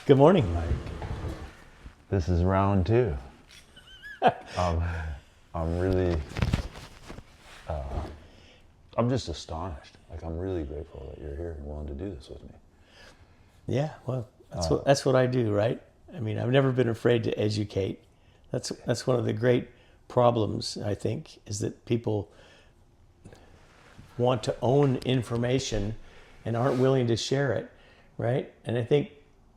Good morning, Mike. This is round two. I'm really, I'm just astonished. Like, I'm really grateful that you're here and willing to do this with me. Yeah, well, that's what I do, right? I mean, I've never been afraid to educate. That's one of the great problems, I think, is that people want to own information and aren't willing to share it, right? And I think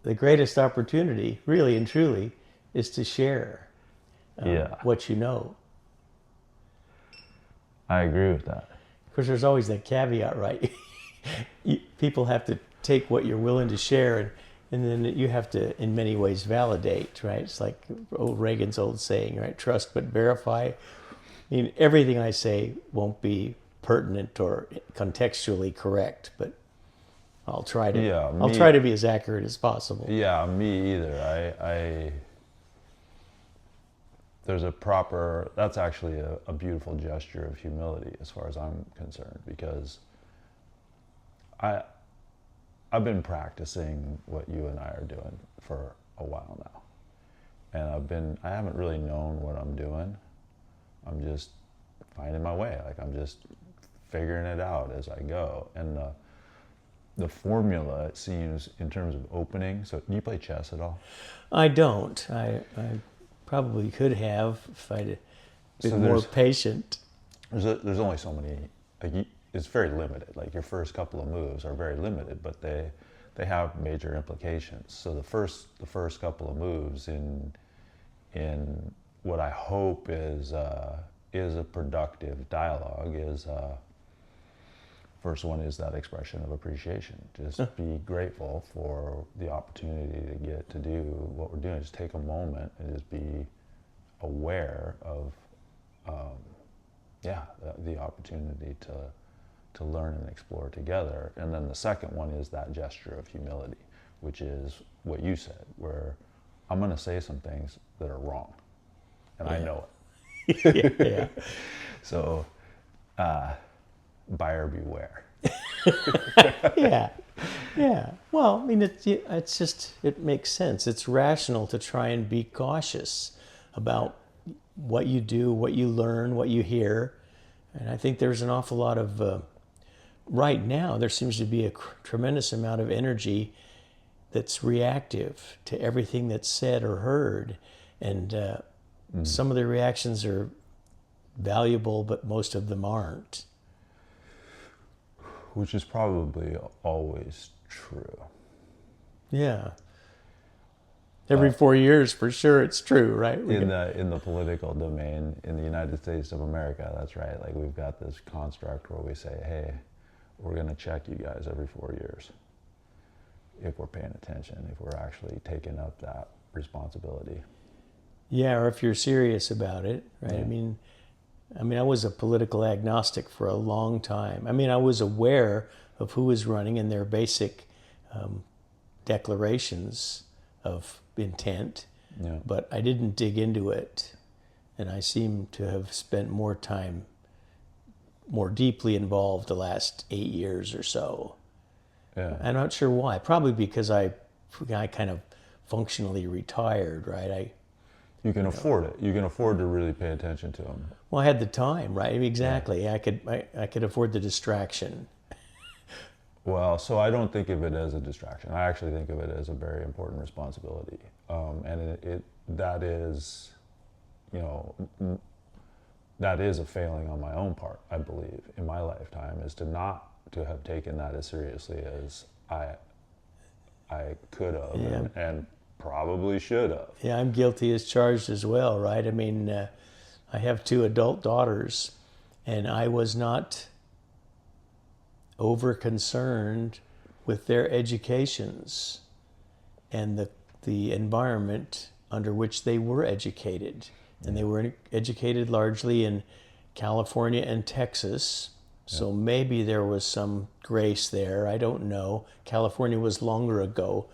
the greatest opportunity, really and truly, is to share what you know. I agree with that. Of course, there's always that caveat, right? People have to take what you're willing to share, and then you have to, in many ways, validate, right? It's like Reagan's old saying, right? Trust but verify. I mean, everything I say won't be pertinent or contextually correct, but I'll try to be as accurate as possible. Yeah, me either. There's that's actually a beautiful gesture of humility as far as I'm concerned, because I've been practicing what you and I are doing for a while now. And I haven't really known what I'm doing. I'm just finding my way. Like, I'm just figuring it out as I go. And the formula, it seems, in terms of opening. So, do you play chess at all? I don't. I probably could have if I'd been more patient. There's only so many. Like, it's very limited. Like, your first couple of moves are very limited, but they have major implications. So the first couple of moves in what I hope is a productive dialogue is. First one is that expression of appreciation. Just be grateful for the opportunity to get to do what we're doing. Just take a moment and just be aware of, the opportunity to learn and explore together. And then the second one is that gesture of humility, which is what you said, where I'm going to say some things that are wrong, and I know it. Yeah. So, buyer beware. Yeah. Well, I mean, it makes sense. It's rational to try and be cautious about what you do, what you learn, what you hear. And I think there's an awful lot of, right now, there seems to be a tremendous amount of energy that's reactive to everything that's said or heard. And some of the reactions are valuable, but most of them aren't. Which is probably always true. Yeah. Every 4 years, for sure, it's true, right? In the political domain in the United States of America, that's right. Like, we've got this construct where we say, hey, we're going to check you guys every 4 years if we're paying attention, if we're actually taking up that responsibility. Yeah, or if you're serious about it, right? Yeah. I mean, I was a political agnostic for a long time. I mean, I was aware of who was running and their basic declarations of intent, but I didn't dig into it. And I seem to have spent more time, more deeply involved the last 8 years or so. Yeah. I'm not sure why. Probably because I kind of functionally retired, right? You can afford it. You can afford to really pay attention to them. Well, I had the time, right? Exactly. Yeah. I could afford the distraction. Well, so I don't think of it as a distraction. I actually think of it as a very important responsibility, and that is a failing on my own part. I believe in my lifetime is to have taken that as seriously as I could have and probably should have. Yeah, I'm guilty as charged as well, right? I mean, I have 2 adult daughters, and I was not over concerned with their educations and the environment under which they were educated. And they were educated largely in California and Texas. So maybe there was some grace there. I don't know. California was longer ago,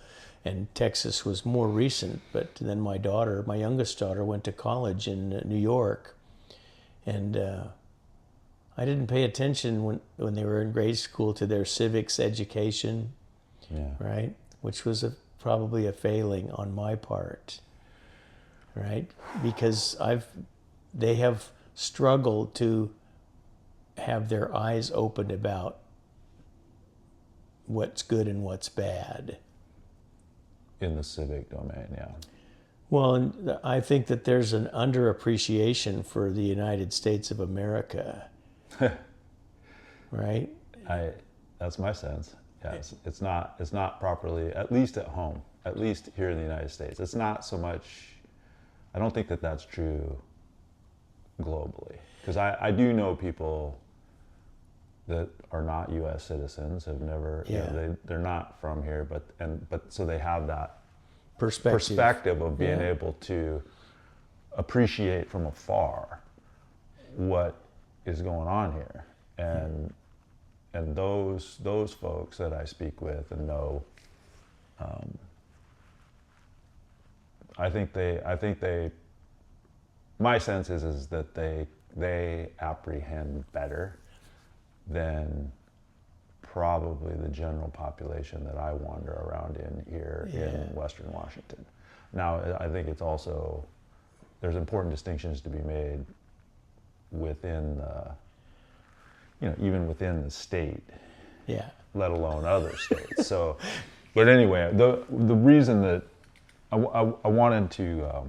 and Texas was more recent. But then my youngest daughter, went to college in New York, and I didn't pay attention when they were in grade school to their civics education, right? Which was a probably a failing on my part, right? Because they have struggled to have their eyes opened about what's good and what's bad. In the civic domain, yeah. Well, and I think that there's an underappreciation for the United States of America, right? That's my sense. Yeah, it's not properly, at least at home, at least here in the United States. It's not so much. I don't think that that's true globally, because I do know people that are not U.S. citizens, have never, they're not from here, but so they have that perspective of being able to appreciate from afar what is going on here, and those folks that I speak with and know, I think they my sense is that they apprehend better than probably the general population that I wander around in here in Western Washington. Now, I think it's also, there's important distinctions to be made within the, even within the state, let alone other states. So, but anyway, the reason that I wanted to,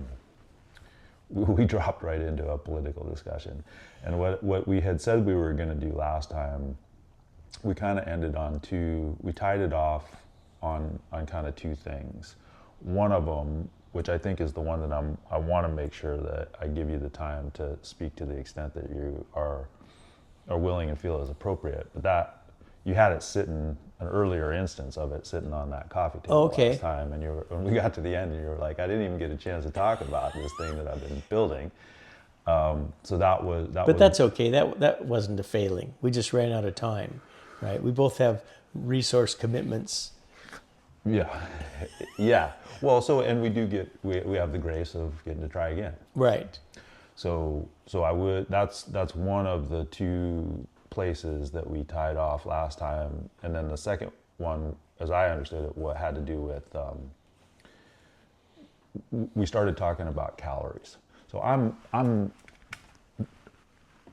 we dropped right into a political discussion, and what we had said we were going to do last time, we kind of ended on we tied it off on kind of two things. One of them, which I think is the one that I want to make sure that I give you the time to speak to the extent that you are willing and feel is appropriate, but that you had it sitting, an earlier instance of it sitting on that coffee table last time, and when we got to the end, and you were like, I didn't even get a chance to talk about this thing that I've been building. So that was. But that's okay. That wasn't a failing. We just ran out of time, right? We both have resource commitments. Yeah. Well, and we have the grace of getting to try again. Right. So I would. That's one of the two places that we tied off last time, and then the second one, as I understood it, what had to do with we started talking about calories. So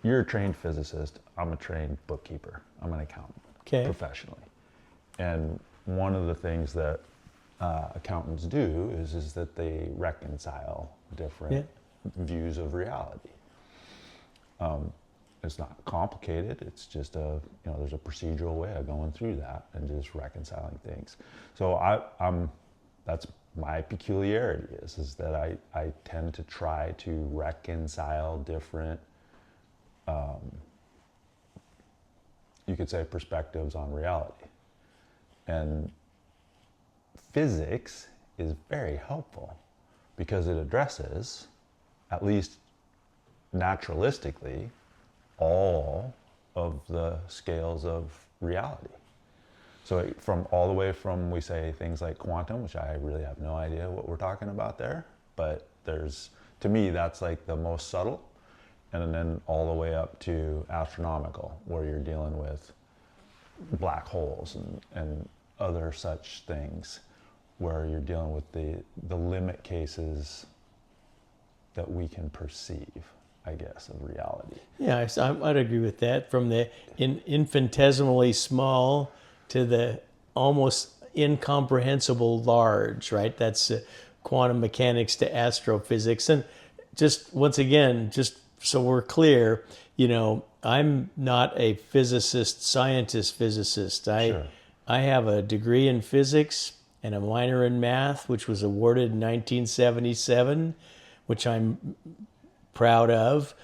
you're a trained physicist. I'm a trained bookkeeper. I'm an accountant, professionally. And one of the things that accountants do is that they reconcile different views of reality. It's not complicated. It's just there's a procedural way of going through that and just reconciling things. So that's my peculiarity is that I tend to try to reconcile different, you could say, perspectives on reality. And physics is very helpful because it addresses, at least naturalistically, all of the scales of reality. So from all the way from, we say things like quantum, which I really have no idea what we're talking about there, but to me, that's like the most subtle, and then all the way up to astronomical, where you're dealing with black holes and other such things, where you're dealing with the limit cases that we can perceive, I guess, of reality. Yeah, I'd agree with that. From the infinitesimally small to the almost incomprehensible large, right? That's quantum mechanics to astrophysics. And just once again, just so we're clear, I'm not a scientist physicist. I have a degree in physics and a minor in math, which was awarded in 1977, which I'm proud of.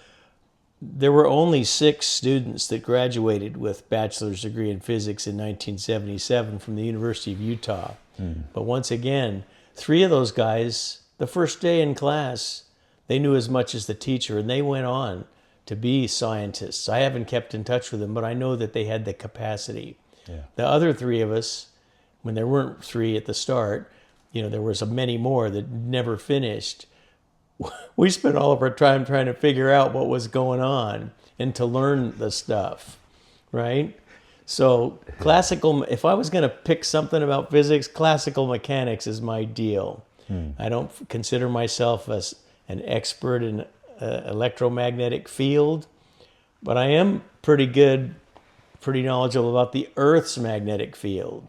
There were only 6 students that graduated with bachelor's degree in physics in 1977 from the University of Utah. But once again, 3 of those guys, the first day in class, they knew as much as the teacher, and they went on to be scientists. I haven't kept in touch with them, but I know that they had the capacity. The other 3 of us, when there weren't 3 at the start, there was many more that never finished. We spent all of our time trying to figure out what was going on and to learn the stuff, right? So classical, if I was going to pick something about physics, classical mechanics is my deal. I don't consider myself as an expert in electromagnetic field, but I am pretty knowledgeable about the Earth's magnetic field,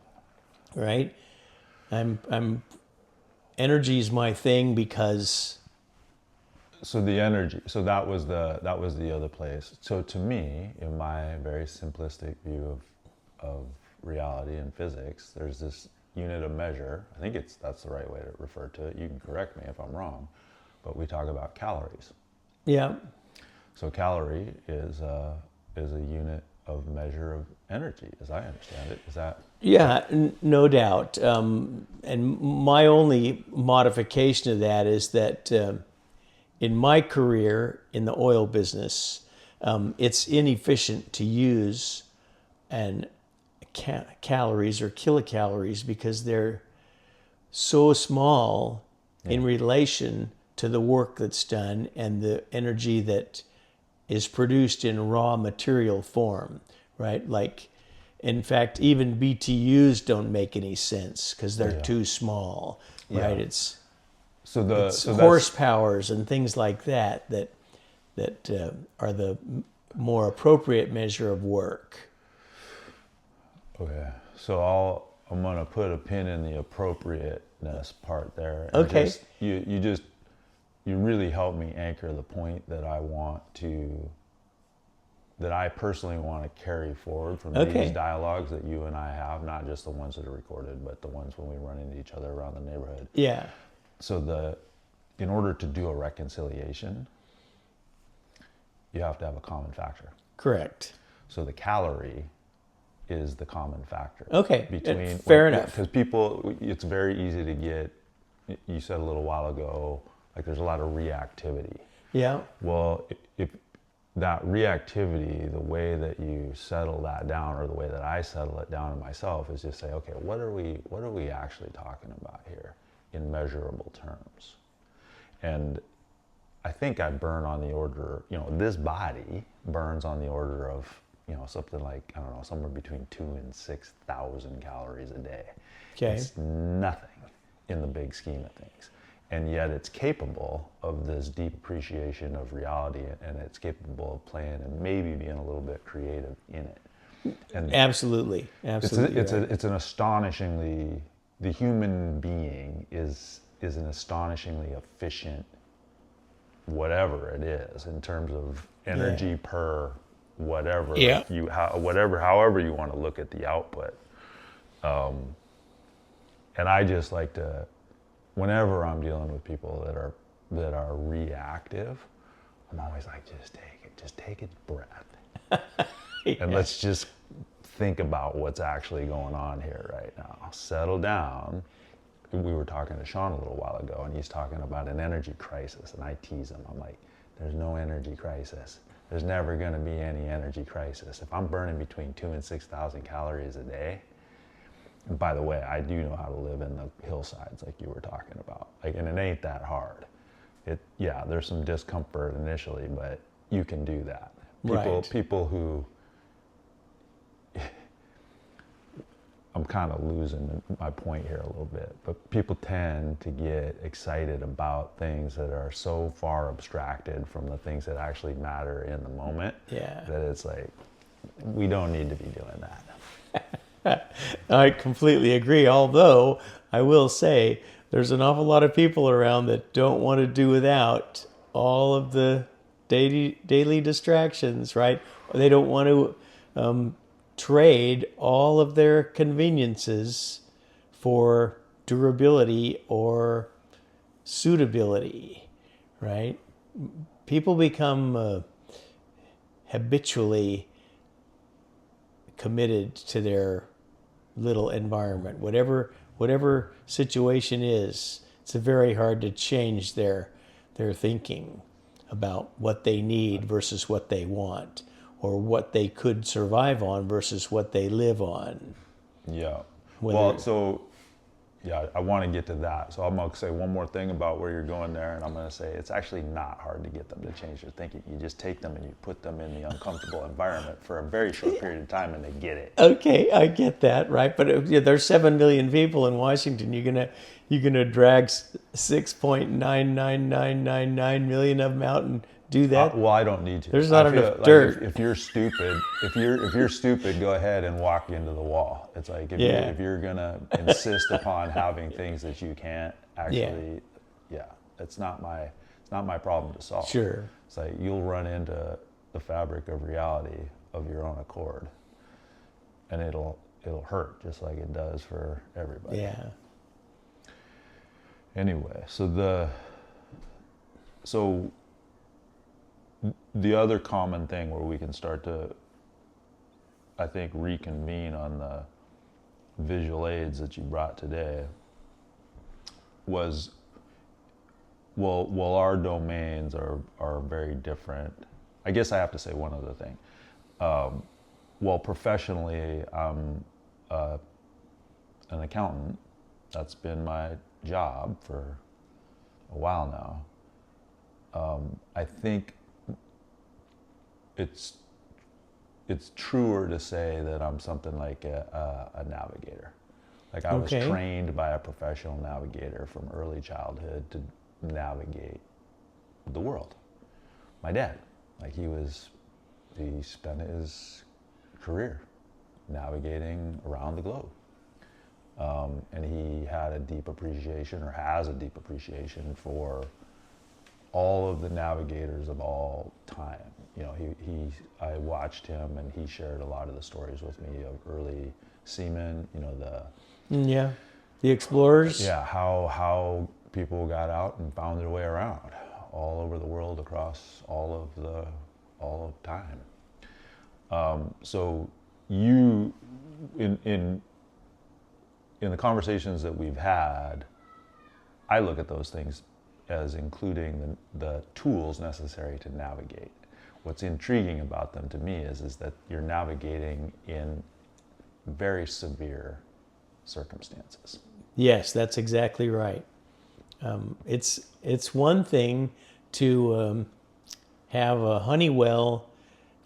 right? Energy is my thing because So the energy, so that was the other place. So to me, in my very simplistic view of reality and physics, there's this unit of measure. I think that's the right way to refer to it. You can correct me if I'm wrong, but we talk about calories. yeah. So calorie is a unit of measure of energy, as I understand it. Is that? Yeah, no doubt. And my only modification of that is that in my career in the oil business, it's inefficient to use calories or kilocalories because they're so small in relation to the work that's done and the energy that is produced in raw material form, right? Like, in fact, even BTUs don't make any sense because they're too small, right? Yeah. It's So the it's so horsepowers and things like that are the more appropriate measure of work. Okay, so I'm gonna put a pin in the appropriateness part there. And Okay. You really helped me anchor the point that I personally want to carry forward from Okay. these dialogues that you and I have, not just the ones that are recorded, but the ones when we run into each other around the neighborhood. Yeah. So in order to do a reconciliation, you have to have a common factor. Correct. So the calorie is the common factor. Okay, Between fair enough. Because people, it's very easy to get. You said a little while ago, like there's a lot of reactivity. Yeah. Well, if that reactivity, the way that you settle that down, or the way that I settle it down to myself, is just say, okay, what are we actually talking about here in measurable terms? And I think I burn on the order, this body burns on the order of, something like, I don't know, somewhere between 2,000 and 6,000 calories a day. Okay. It's nothing in the big scheme of things. And yet it's capable of this deep appreciation of reality, and it's capable of playing and maybe being a little bit creative in it. And Absolutely. Absolutely. it's an astonishingly, the human being is an astonishingly efficient whatever it is in terms of energy per whatever, Yeah. however you want to look at the output. And I just like to, whenever I'm dealing with people that are reactive, I'm always like, just take a breath. And let's just think about what's actually going on here right now. Settle down. We were talking to Sean a little while ago, and he's talking about an energy crisis, and I tease him. I'm like, there's no energy crisis. There's never going to be any energy crisis. If I'm burning between 2,000 and 6,000 calories a day, and by the way, I do know how to live in the hillsides like you were talking about. And it ain't that hard. There's some discomfort initially, but you can do that. People who, I'm kind of losing my point here a little bit, but people tend to get excited about things that are so far abstracted from the things that actually matter in the moment, that it's like, we don't need to be doing that. I completely agree. Although I will say there's an awful lot of people around that don't want to do without all of the daily distractions, right? They don't want to trade all of their conveniences for durability or suitability, right? People become habitually committed to their little environment. Whatever situation is, it's very hard to change their thinking about what they need versus what they want, or what they could survive on versus what they live on. Yeah. Whether- Well, so yeah, I want to get to that. So I'm going to say one more thing about where you're going there, and I'm going to say it's actually not hard to get them to change their thinking. You just take them and you put them in the uncomfortable environment for a very short period of time, and they get it. Okay, I get that, right? But there's 7 million people in Washington. You're gonna drag 6.99999 million of them out and do that? Well, I don't need to. There's not I feel enough like dirt. If you're stupid, if you're stupid, go ahead and walk into the wall. It's like if you're gonna insist upon having things that you can't actually, it's not my problem to solve. Sure. It's like you'll run into the fabric of reality of your own accord, and it'll hurt just like it does for everybody. Yeah. Anyway, so the other common thing where we can start to, I think, reconvene on the visual aids that you brought today was, well, our domains are very different. I guess I have to say one other thing. Well, professionally, I'm an accountant. That's been my job for a while now. I think it's truer to say that I'm something like a navigator. Like I was trained by a professional navigator from early childhood to navigate the world. My dad, like he spent his career navigating around the globe. And he had a deep appreciation, or has a deep appreciation for all of the navigators of all time. You know, I watched him, and he shared a lot of the stories with me of early seamen. You know, the explorers. Yeah, how people got out and found their way around all over the world, across all of time. So you, in the conversations that we've had, I look at those things as including the tools necessary to navigate. What's intriguing about them to me is that you're navigating in very severe circumstances. Yes, that's exactly right. It's one thing to have a Honeywell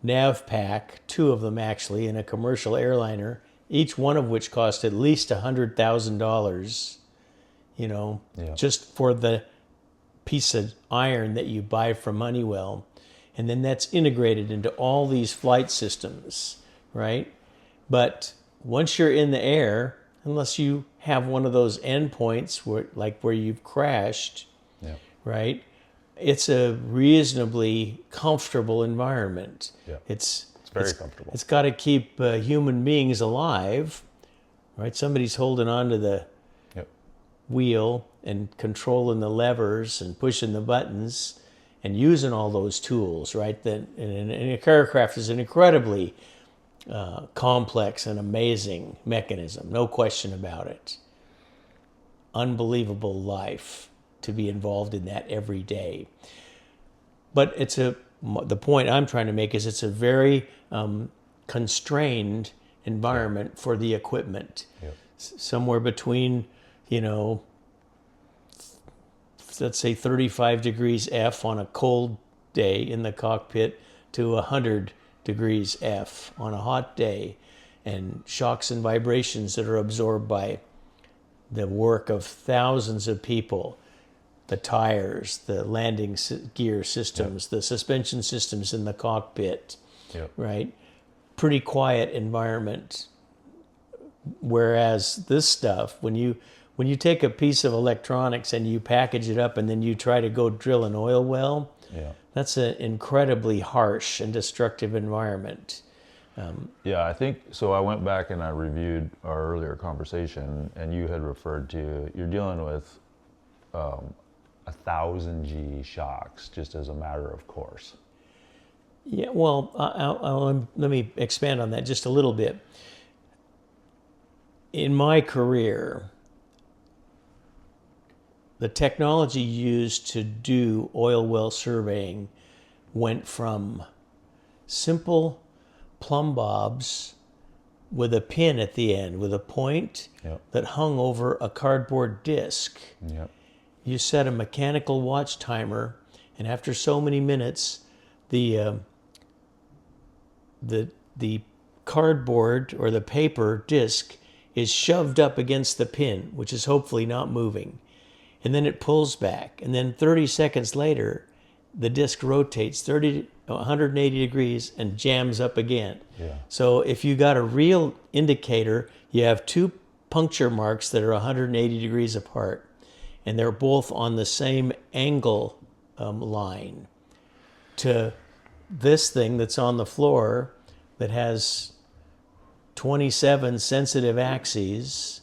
nav pack, 2 of them actually, in a commercial airliner, each one of which cost at least $100,000, just for the piece of iron that you buy from Honeywell. And then that's integrated into all these flight systems, right? But once you're in the air, unless you have one of those endpoints where you've crashed, right? It's a reasonably comfortable environment. Yeah. It's very comfortable. It's got to keep human beings alive, right? Somebody's holding on to the wheel and controlling the levers and pushing the buttons and using all those tools, right? And an aircraft is an incredibly complex and amazing mechanism, no question about it. Unbelievable life to be involved in that every day. But the point I'm trying to make is it's a very constrained environment for the equipment. Somewhere between, let's say 35 degrees F on a cold day in the cockpit to 100 degrees F on a hot day, and shocks and vibrations that are absorbed by the work of thousands of people, the tires, the landing gear systems, the suspension systems in the cockpit, right? Pretty quiet environment. Whereas this stuff, when you take a piece of electronics and you package it up and then you try to go drill an oil well, that's an incredibly harsh and destructive environment. I think so. I went back and I reviewed our earlier conversation, and you had referred to you're dealing with 1,000 G shocks just as a matter of course. Yeah, well, let me expand on that just a little bit. In my career, the technology used to do oil well surveying went from simple plumb bobs with a pin at the end, with a point Yep. that hung over a cardboard disc. Yep. You set a mechanical watch timer, and after so many minutes, the cardboard or the paper disc is shoved up against the pin, which is hopefully not moving. And then it pulls back. And then 30 seconds later, the disc rotates 180 degrees and jams up again. Yeah. So if you got a real indicator, you have two puncture marks that are 180 degrees apart, and they're both on the same angle line. To this thing that's on the floor that has 27 sensitive axes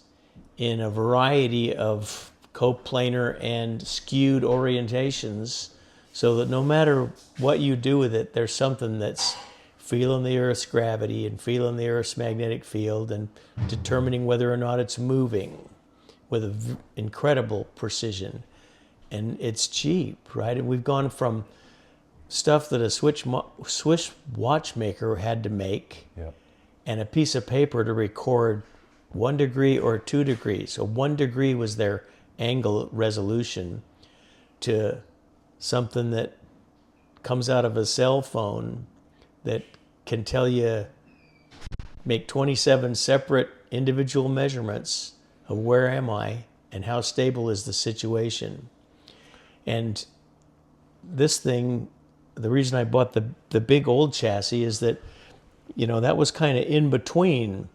in a variety of coplanar and skewed orientations, so that no matter what you do with it, there's something that's feeling the Earth's gravity and feeling the Earth's magnetic field and determining whether or not it's moving with incredible precision. And it's cheap, right? And we've gone from stuff that a Swiss watchmaker had to make Yep. and a piece of paper to record 1 degree or 2 degrees. So 1 degree was their angle resolution, to something that comes out of a cell phone that can tell you, make 27 separate individual measurements of where am I and how stable is the situation. And this thing, the reason I bought the big old chassis is that, that was kind of in between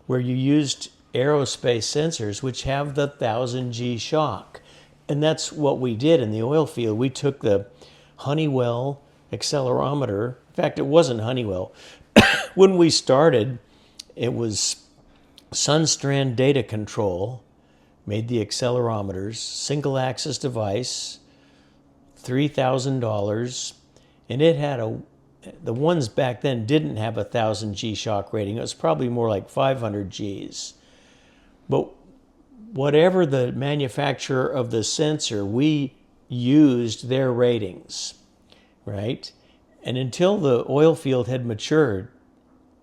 where you used aerospace sensors, which have the 1000G shock. And that's what we did in the oil field. We took the Honeywell accelerometer. In fact, it wasn't Honeywell. When we started, it was Sunstrand Data Control, made the accelerometers, single axis device, $3,000. And it had the ones back then didn't have a 1000G shock rating. It was probably more like 500 Gs. But whatever the manufacturer of the sensor, we used their ratings, right? And until the oil field had matured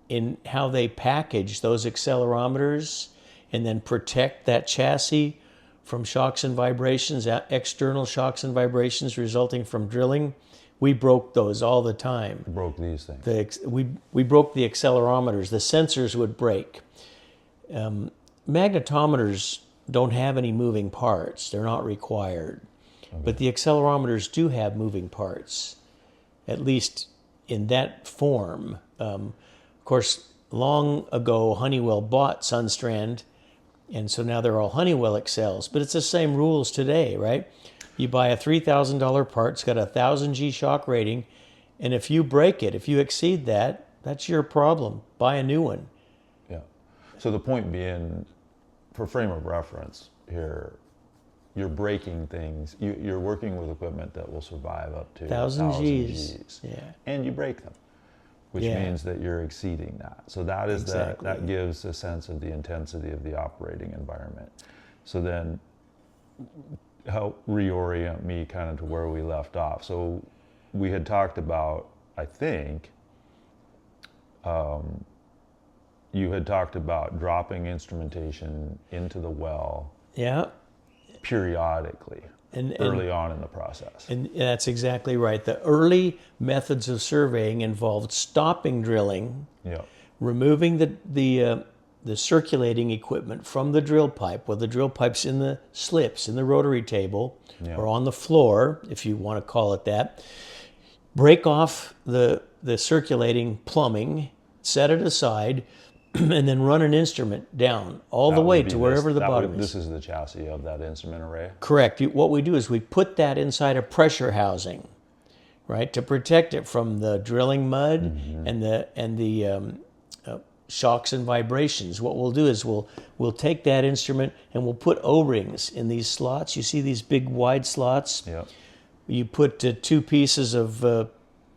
in how they package those accelerometers and then protect that chassis from shocks and vibrations, external shocks and vibrations resulting from drilling, we broke those all the time. You broke these things. We broke the accelerometers. The sensors would break. Magnetometers don't have any moving parts. They're not required. Okay. But the accelerometers do have moving parts, at least in that form. Of course, long ago, Honeywell bought Sunstrand, and so now they're all Honeywell Excels. But it's the same rules today, right? You buy a $3,000 part, it's got a 1000G shock rating, and if you break it, if you exceed that, that's your problem. Buy a new one. Yeah. So the point being, for frame of reference here, you're breaking things. You're working with equipment that will survive up to 1000 Gs. Yeah. And you break them, which means that you're exceeding that. So that is exactly. that gives a sense of the intensity of the operating environment. So then help reorient me kind of to where we left off. So we had talked about, I think, you had talked about dropping instrumentation into the well periodically early on in the process. And that's exactly right. The early methods of surveying involved stopping drilling, removing the circulating equipment from the drill pipe, where the drill pipe's in the slips, in the rotary table, or on the floor, if you want to call it that. Break off the circulating plumbing, set it aside, and then run an instrument down all the way to wherever the bottom is. This is the chassis of that instrument array? Correct. What we do is we put that inside a pressure housing, right, to protect it from the drilling mud and the shocks and vibrations. What we'll do is we'll take that instrument and we'll put O-rings in these slots. You see these big wide slots? Yep. You put 2 pieces of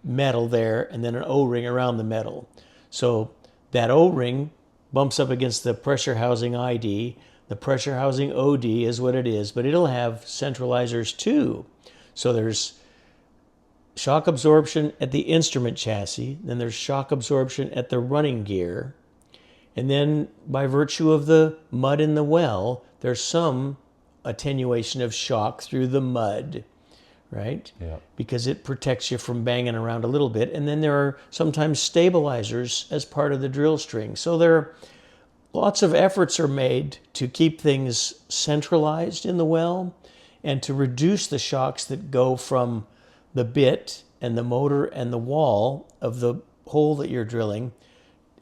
metal there and then an O-ring around the metal. So that O-ring bumps up against the pressure housing ID. The pressure housing OD is what it is, but it'll have centralizers too. So there's shock absorption at the instrument chassis, then there's shock absorption at the running gear, And then by virtue of the mud in the well, there's some attenuation of shock through the mud, right? Yeah. Because it protects you from banging around a little bit. And then there are sometimes stabilizers as part of the drill string. So there are lots of efforts are made to keep things centralized in the well and to reduce the shocks that go from the bit and the motor and the wall of the hole that you're drilling,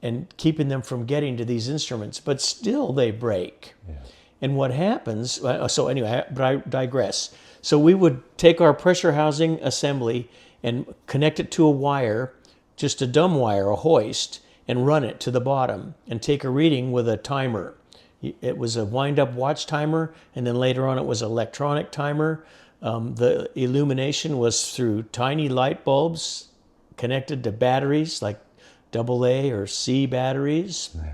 and keeping them from getting to these instruments. But still they break. Yeah. And what happens, so anyway, but I digress. So we would take our pressure housing assembly and connect it to a wire, just a dumb wire, a hoist, and run it to the bottom and take a reading with a timer. It was a wind-up watch timer, and then later on it was an electronic timer. The illumination was through tiny light bulbs connected to batteries like AA or C batteries. Yeah.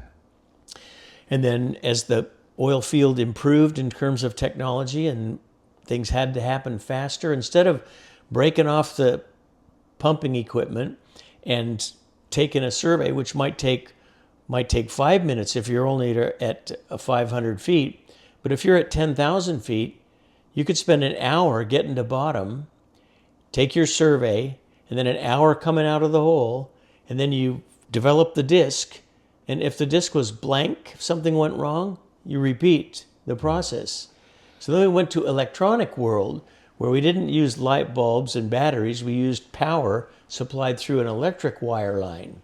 And then as the oil field improved in terms of technology and things had to happen faster, instead of breaking off the pumping equipment and taking a survey, which might take 5 minutes if you're only at 500 feet, but if you're at 10,000 feet, you could spend an hour getting to bottom, take your survey, and then an hour coming out of the hole, and then you develop the disc. And if the disc was blank, if something went wrong, you repeat the process. So then we went to electronic world where we didn't use light bulbs and batteries. We used power supplied through an electric wire line,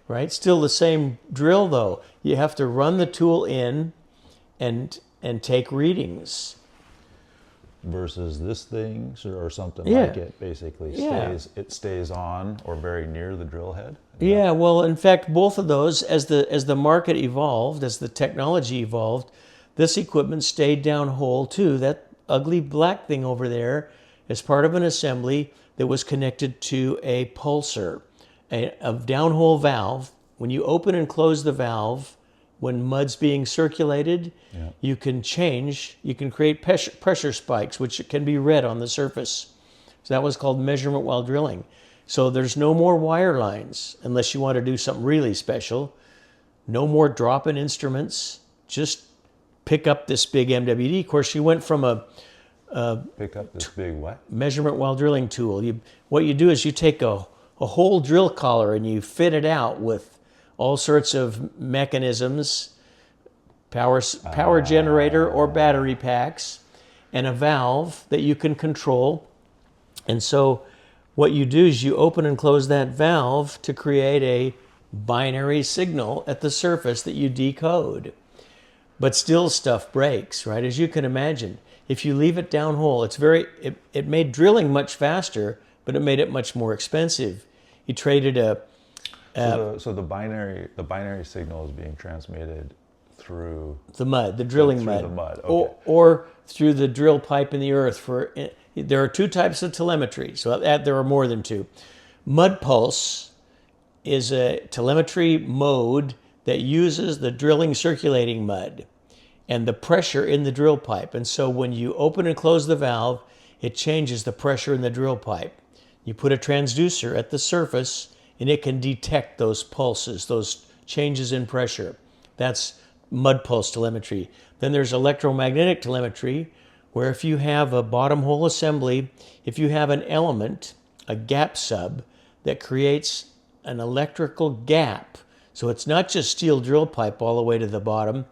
right? Still the same drill though. You have to run the tool in and take readings. Versus this thing or something Yeah. like it basically Yeah. stays on or very near the drill head. Yeah, well, in fact, both of those, as the market evolved, as the technology evolved, this equipment stayed down hole too. That ugly black thing over there is part of an assembly that was connected to a pulser, a downhole valve. When you open and close the valve, when mud's being circulated, Yeah. you can create pressure spikes, which can be read on the surface. So that was called measurement while drilling. So there's no more wire lines unless you want to do something really special. No more drop-in instruments. Just pick up this big MWD. Of course, you went from a Pick up this big what? measurement while drilling tool. What you do is you take a whole drill collar and you fit it out with all sorts of mechanisms, power generator or battery packs, and a valve that you can control. And so what you do is you open and close that valve to create a binary signal at the surface that you decode. But still stuff breaks, right? As you can imagine. If you leave it downhole, it made drilling much faster, but it made it much more expensive. You traded So the binary signal is being transmitted through the mud, the drilling through mud, the mud. Okay. or through the drill pipe in the earth. There are two types of telemetry, so there are more than two. Mud pulse is a telemetry mode that uses the drilling circulating mud and the pressure in the drill pipe. And so when you open and close the valve, it changes the pressure in the drill pipe. You put a transducer at the surface and it can detect those pulses, those changes in pressure. That's mud pulse telemetry. Then there's electromagnetic telemetry, where if you have a bottom hole assembly, if you have an element, a gap sub, that creates an electrical gap. So it's not just steel drill pipe all the way to the bottom,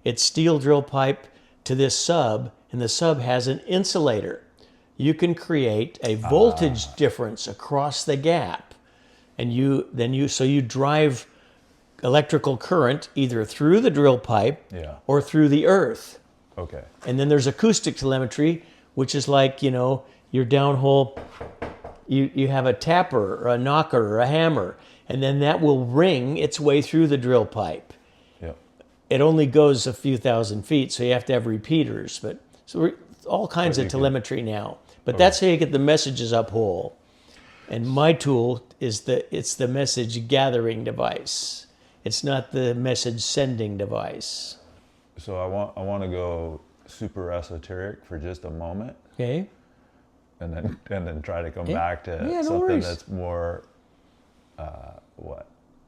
it's steel drill pipe to this sub, and the sub has an insulator. You can create a voltage difference across the gap. And so you drive electrical current either through the drill pipe or through the earth. Okay. And then there's acoustic telemetry, which is like, your downhole, you have a tapper or a knocker or a hammer, and then that will ring its way through the drill pipe. Yep. It only goes a few thousand feet, so you have to have repeaters. But so all kinds of telemetry now. But that's how you get the messages up hole. And my tool is the message gathering device. It's not the message sending device. So I want to go super esoteric for just a moment, Okay. and then try to come back to no something worries. that's more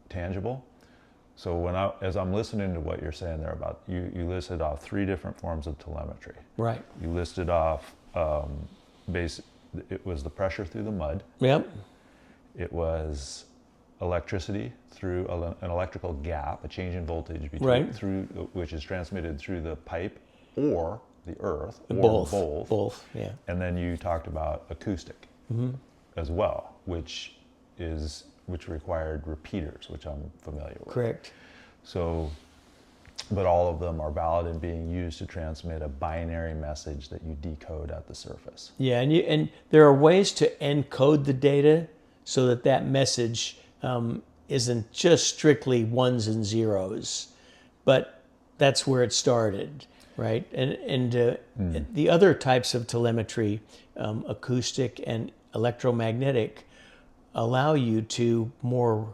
tangible. So as I'm listening to what you're saying there about, you listed off 3 different forms of telemetry. Right. You listed off, it was the pressure through the mud. Yep. It was electricity through an electrical gap, a change in voltage Right. which is transmitted through the pipe or the earth, or Both. both. Both. Yeah. And then you talked about acoustic as well, which required repeaters, which I'm familiar with. Correct. So, but all of them are valid in being used to transmit a binary message that you decode at the surface. Yeah, and there are ways to encode the data so that that message isn't just strictly ones and zeros, but that's where it started, right? And the other types of telemetry, acoustic and electromagnetic, allow you to more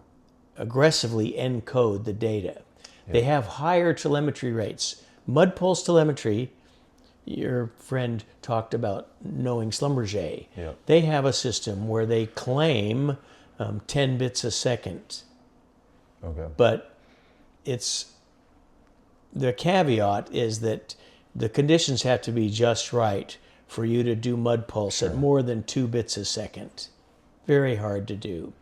aggressively encode the data. They have higher telemetry rates. Mud pulse telemetry, your friend talked about knowing Schlumberger. Yeah. They have a system where they claim 10 bits a second, Okay. but the caveat is that the conditions have to be just right for you to do mud pulse at more than 2 bits a second. Very hard to do.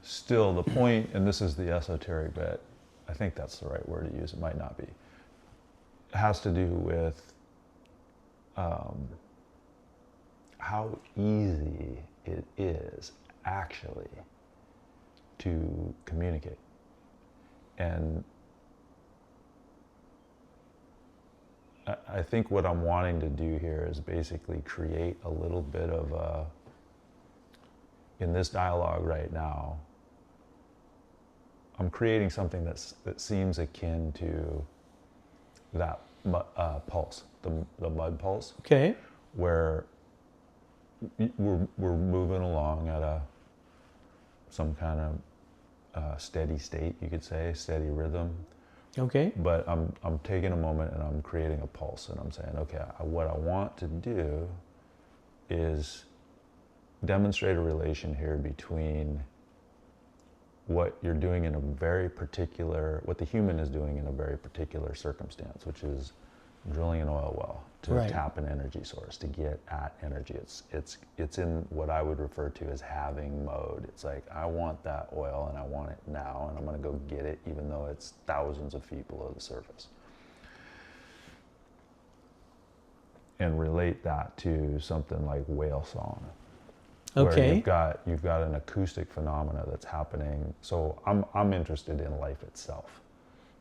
Still, the point, and this is the esoteric bit, I think that's the right word to use, it might not be, it has to do with how easy it is actually to communicate. And I think what I'm wanting to do here is basically create a little bit of in this dialogue right now, I'm creating something that seems akin to that pulse, the mud pulse, Okay. where we're moving along at some kind of steady state, you could say, steady rhythm. Okay. But I'm taking a moment and I'm creating a pulse, and I'm saying, okay, what I want to do is demonstrate a relation here between what you're doing in a very particular, what the human is doing in a very particular circumstance, which is drilling an oil well to Right. tap an energy source, to get at energy. It's in what I would refer to as having mode. It's like, I want that oil and I want it now, and I'm gonna go get it even though it's thousands of feet below the surface. And relate that to something like whale song. Where Okay. you've got an acoustic phenomena that's happening. So I'm interested in life itself.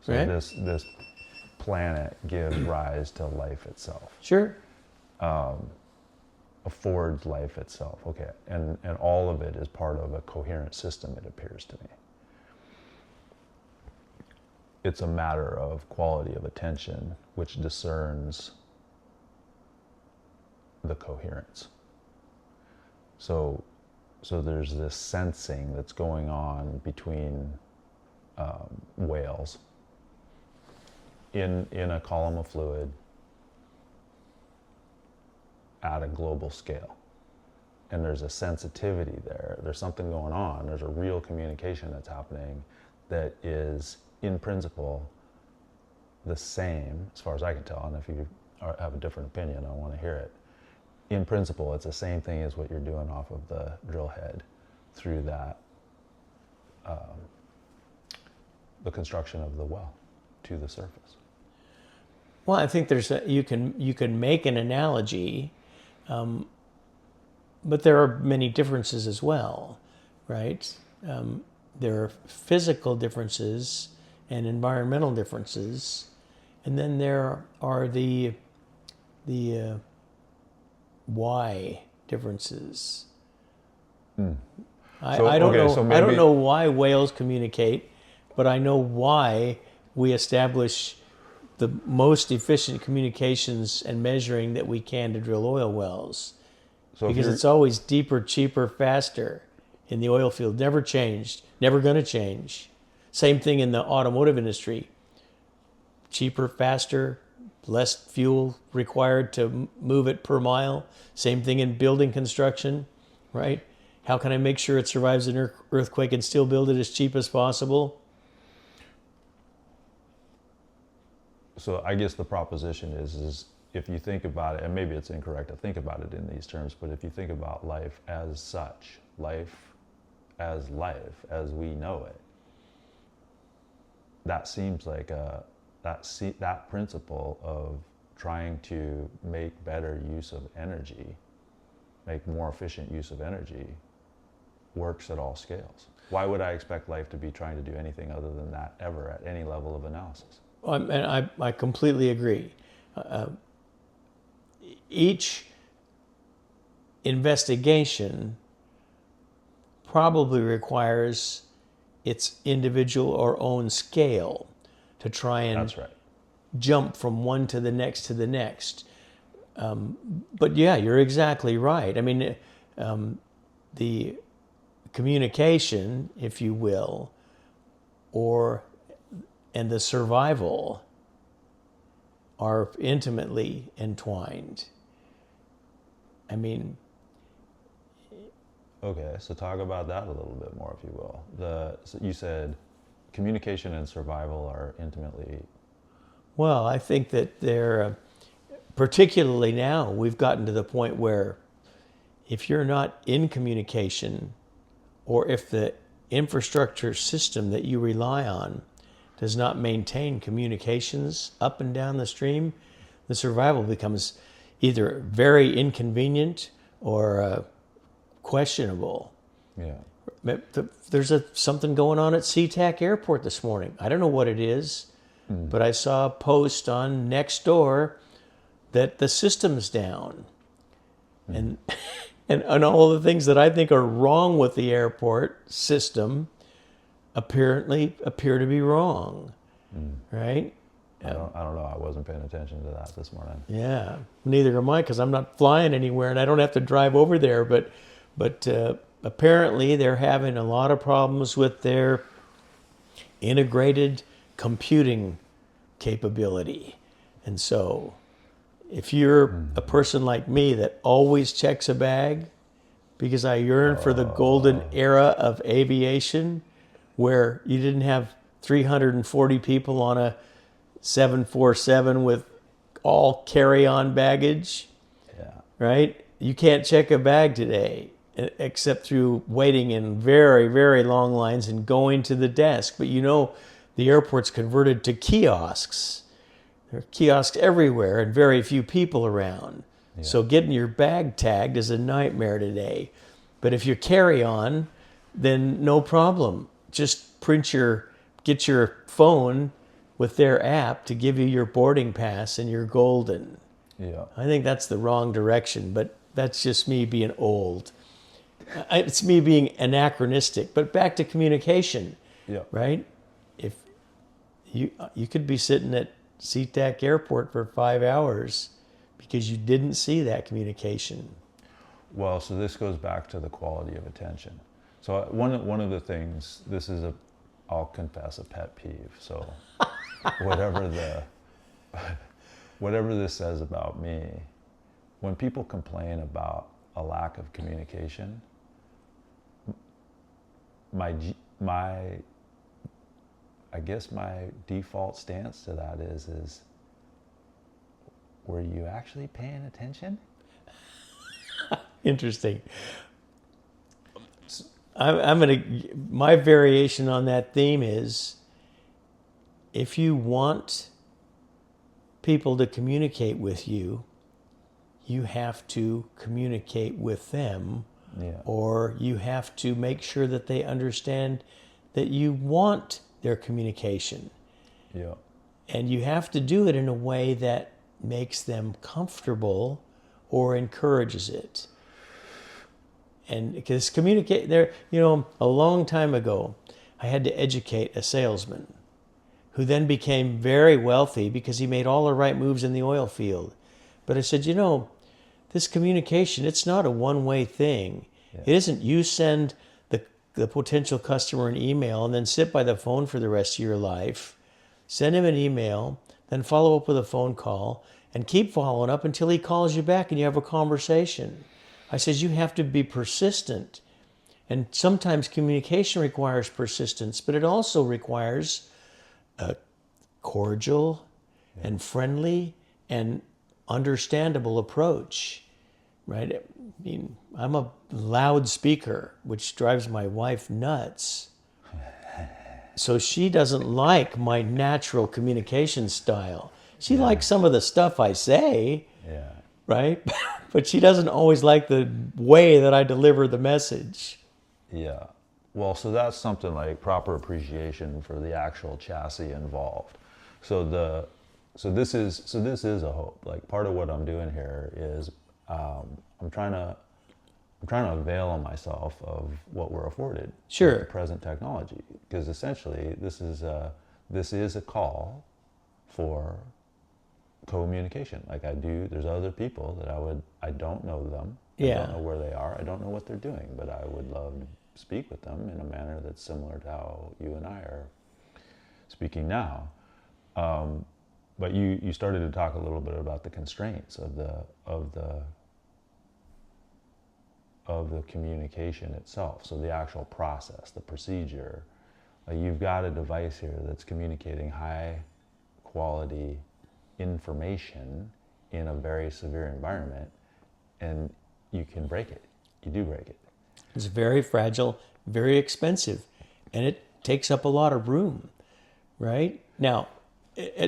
So Right. this planet gives rise to life itself, Sure. affords life itself. Okay, and all of it is part of a coherent system, it appears to me. It's a matter of quality of attention, which discerns the coherence. So there's this sensing that's going on between whales in a column of fluid at a global scale. And there's a sensitivity there. There's something going on. There's a real communication that's happening that is, in principle, the same, as far as I can tell. And if you have a different opinion, I want to hear it. In principle, it's the same thing as what you're doing off of the drill head through that, the construction of the well to the surface. Well, I think you can make an analogy, but there are many differences as well, right? There are physical differences and environmental differences, and then there are the why differences. I don't know. So I don't maybe- know why whales communicate, but I know why we establish the most efficient communications and measuring that we can to drill oil wells. So if Because you're- it's always deeper, cheaper, faster in the oil field. Never changed. Never going to change. Same thing in the automotive industry. Cheaper, faster, less fuel required to move it per mile. Same thing in building construction, right? How can I make sure it survives an earthquake and still build it as cheap as possible? So I guess the proposition is if you think about it, and maybe it's incorrect to think about it in these terms, but if you think about life as such, life as we know it, that seems like that principle of trying to make better use of energy, make more efficient use of energy, works at all scales. Why would I expect life to be trying to do anything other than that ever at any level of analysis? And I completely agree. Each investigation probably requires its individual or own scale to try and That's right. jump from one to the next to the next. But yeah, you're exactly right. I mean, the communication, if you will, and the survival are intimately entwined. I mean, okay, so talk about that a little bit more, if you will. So you said communication and survival are intimately. well, I think that they're, particularly now, we've gotten to the point where if you're not in communication, or if the infrastructure system that you rely on does not maintain communications up and down the stream, the survival becomes either very inconvenient or questionable. Yeah. There's something going on at SeaTac Airport this morning. I don't know what it is, but I saw a post on Nextdoor that the system's down. And and all the things that I think are wrong with the airport system apparently appear to be wrong, right? I don't know. I wasn't paying attention to that this morning. Yeah, neither am I, because I'm not flying anywhere and I don't have to drive over there. But apparently they're having a lot of problems with their integrated computing capability. And so if you're a person like me that always checks a bag, because I yearn for the golden era of aviation where you didn't have 340 people on a 747 with all carry-on baggage, Yeah. right? You can't check a bag today except through waiting in very, very long lines and going to the desk. But you know, the airport's converted to kiosks. There are kiosks everywhere and very few people around. Yeah. So getting your bag tagged is a nightmare today. But if you carry on, then no problem. Just get your phone with their app to give you your boarding pass and you're golden. Yeah. I think that's the wrong direction, but that's just me being old. It's me being anachronistic. But back to communication, Yeah. right? If you could be sitting at SeaTac Airport for 5 hours because you didn't see that communication. Well, so this goes back to the quality of attention. So one of the things, I'll confess, a pet peeve. So whatever this says about me, when people complain about a lack of communication, I guess my default stance to that is were you actually paying attention? Interesting. My variation on that theme is, if you want people to communicate with you, you have to communicate with them, Yeah. or you have to make sure that they understand that you want their communication. Yeah. And you have to do it in a way that makes them comfortable or encourages it. And because a long time ago, I had to educate a salesman who then became very wealthy because he made all the right moves in the oil field. But I said, this communication, it's not a one-way thing. Yeah. It isn't you send the potential customer an email and then sit by the phone for the rest of your life. Send him an email, then follow up with a phone call, and keep following up until he calls you back and you have a conversation. I said, you have to be persistent. And sometimes communication requires persistence, but it also requires a cordial, and friendly and understandable approach, right? I mean, I'm a loud speaker, which drives my wife nuts. So she doesn't like my natural communication style. She likes some of the stuff I say, Yeah. right? But she doesn't always like the way that I deliver the message. Yeah. Well, so that's something like proper appreciation for the actual chassis involved. So this is a hope. Like part of what I'm doing here is I'm trying to avail myself of what we're afforded Sure. with the present technology, because essentially this is a call for communication. Like there's other people that I don't know them. I Yeah. don't know where they are. I don't know what they're doing, but I would love to speak with them in a manner that's similar to how you and I are speaking now. But you started to talk a little bit about the constraints of the communication itself. So the actual process, the procedure. You've got a device here that's communicating high quality information in a very severe environment, and you can break it. You do break it. It's very fragile, very expensive, and it takes up a lot of room, right? Now,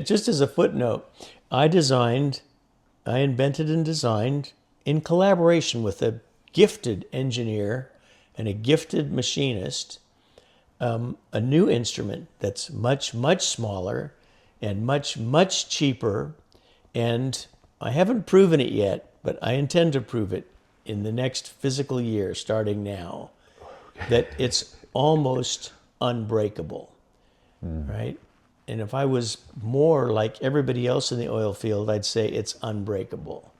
just as a footnote, I invented and designed in collaboration with a gifted engineer and a gifted machinist, a new instrument that's much, much smaller and much, much cheaper. And I haven't proven it yet, but I intend to prove it in the next physical year, starting now, that it's almost unbreakable, right? And if I was more like everybody else in the oil field, I'd say it's unbreakable.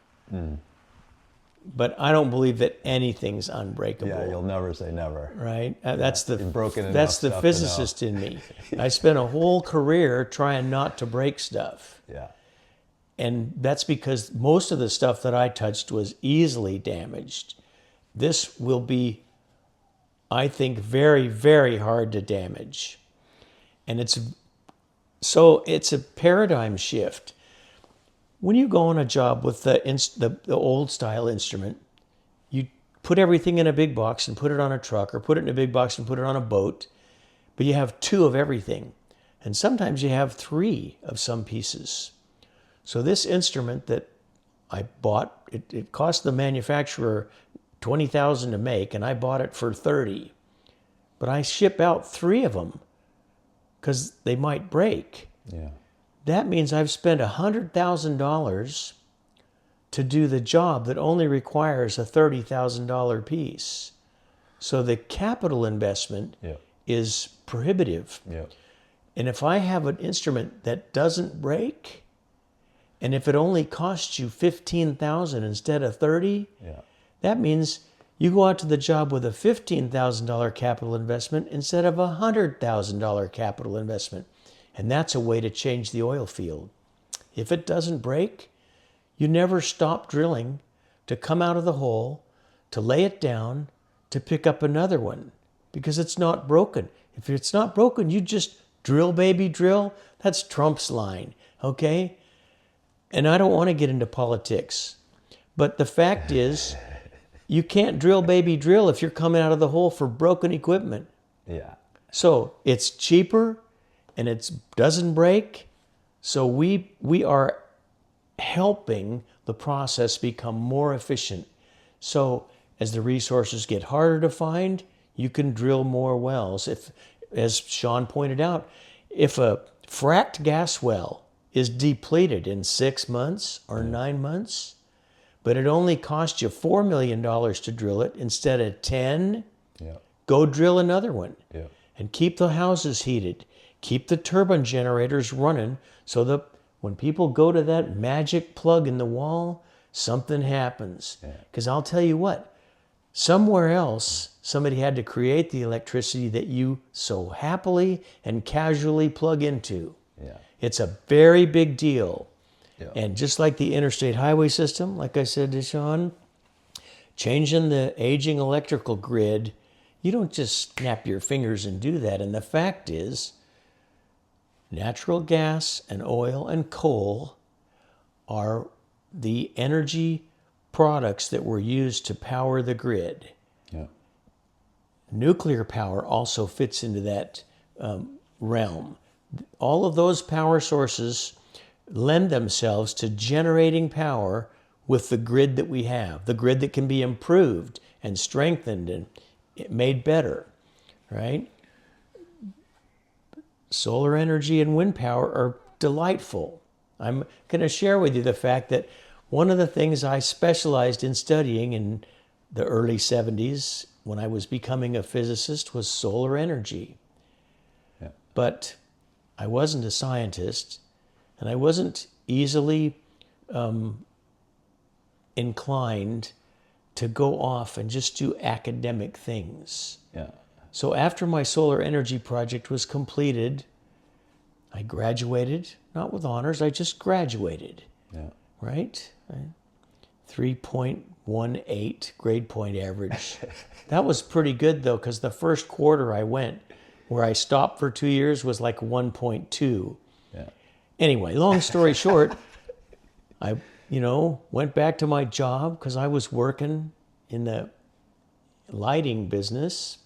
But I don't believe that anything's unbreakable. Yeah, you'll never say never. Right? That's the You've broken enough that's the stuff to physicist in me. I spent a whole career trying not to break stuff. Yeah. And that's because most of the stuff that I touched was easily damaged. This will be, I think, very, very hard to damage. And it's a paradigm shift. When you go on a job with the old style instrument, you put everything in a big box and put it on a truck, or put it in a big box and put it on a boat, but you have 2 of everything. And sometimes you have 3 of some pieces. So this instrument that I bought, it cost the manufacturer $20,000 to make, and I bought it for $30,000. But I ship out 3 of them because they might break. Yeah. That means I've spent $100,000 to do the job that only requires a $30,000 piece. So the capital investment is prohibitive. Yeah. And if I have an instrument that doesn't break, and if it only costs you $15,000 instead of $30,000, that means you go out to the job with a $15,000 capital investment instead of a $100,000 capital investment. And that's a way to change the oil field. If it doesn't break, you never stop drilling to come out of the hole, to lay it down, to pick up another one, because it's not broken. If it's not broken, you just drill, baby, drill. That's Trump's line, okay? And I don't want to get into politics, but the fact is, you can't drill, baby, drill if you're coming out of the hole for broken equipment. Yeah. So it's cheaper, and it doesn't break. So we are helping the process become more efficient. So as the resources get harder to find, you can drill more wells. If, as Sean pointed out, if a fracked gas well is depleted in 6 months or 9 months, but it only cost you $4 million to drill it instead of 10, go drill another one. And keep the houses heated. Keep the turbine generators running so that when people go to that magic plug in the wall, something happens. Because I'll tell you what, somewhere else, somebody had to create the electricity that you so happily and casually plug into. It's a very big deal. And just like the interstate highway system, like I said to Sean, changing the aging electrical grid, you don't just snap your fingers and do that. And the fact is, natural gas and oil and coal are the energy products that were used to power the grid. Yeah. Nuclear power also fits into that realm. All of those power sources lend themselves to generating power with the grid that we have, the grid that can be improved and strengthened and made better, right? Solar energy and wind power are delightful. I'm going to share with you the fact that one of the things I specialized in studying in the early 70s when I was becoming a physicist was solar energy. Yeah. But I wasn't a scientist, and I wasn't easily inclined to go off and just do academic things. Yeah. So after my solar energy project was completed, I graduated, not with honors, I just graduated, Yeah. right? 3.18 grade point average. That was pretty good though, because the first quarter I went, where I stopped for 2 years, was like 1.2. Yeah. Anyway, long story short, I, went back to my job because I was working in the lighting business,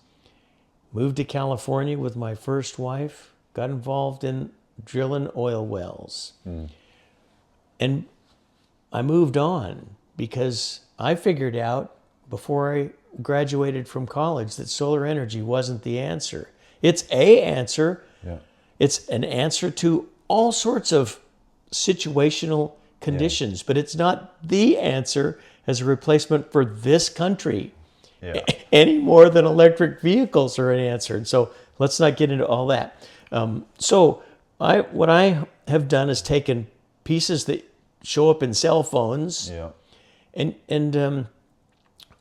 moved to California with my first wife, got involved in drilling oil wells. And I moved on because I figured out before I graduated from college that solar energy wasn't the answer. It's a answer. Yeah. It's an answer to all sorts of situational conditions, but it's not the answer as a replacement for this country Yeah. any more than electric vehicles are an answer. And so let's not get into all that. What I have done is taken pieces that show up in cell phones Yeah. and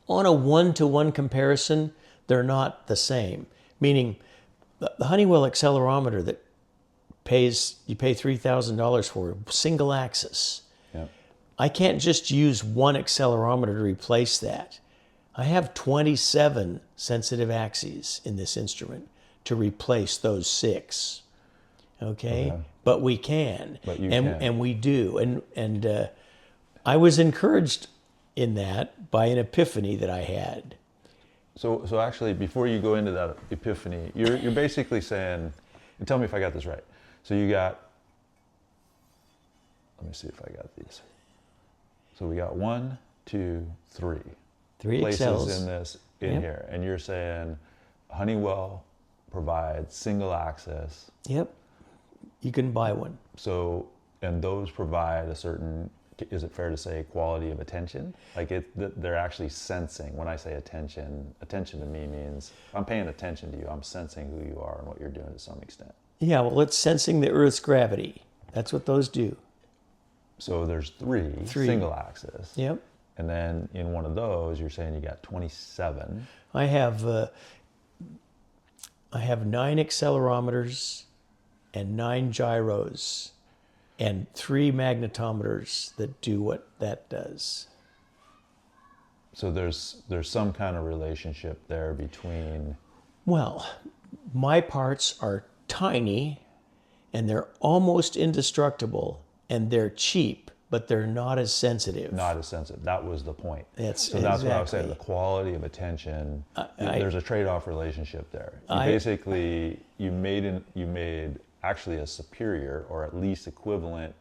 on a one-to-one comparison, they're not the same. Meaning, the Honeywell accelerometer that you pay $3,000 for, single axis. Yeah. I can't just use one accelerometer to replace that. I have 27 sensitive axes in this instrument to replace those 6. Okay? But we can. But you and, can. And we do. And I was encouraged in that by an epiphany that I had. So actually, before you go into that epiphany, you're basically saying, and tell me if I got this right. So you got, let me see if I got these. So we got 1, 2, 3 3 places Excels. in this Yep. here, and you're saying Honeywell provides single access. Yep. You can buy one. So, and those provide a certain, is it fair to say, quality of attention? Like they're actually sensing. When I say attention to me means I'm paying attention to you. I'm sensing who you are and what you're doing to some extent. Yeah, well, it's sensing the Earth's gravity. That's what those do. So there's three. Single axis. Yep. And then in one of those, you're saying you got 27. I have 9 accelerometers and 9 gyros and 3 magnetometers that do what that does. So there's some kind of relationship there between. Well, my parts are tiny and they're almost indestructible and they're cheap, but they're not as sensitive. Not as sensitive. That was the point. That's what I was saying. exactly. The quality of attention. There's a trade-off relationship there. You made actually a superior or at least equivalent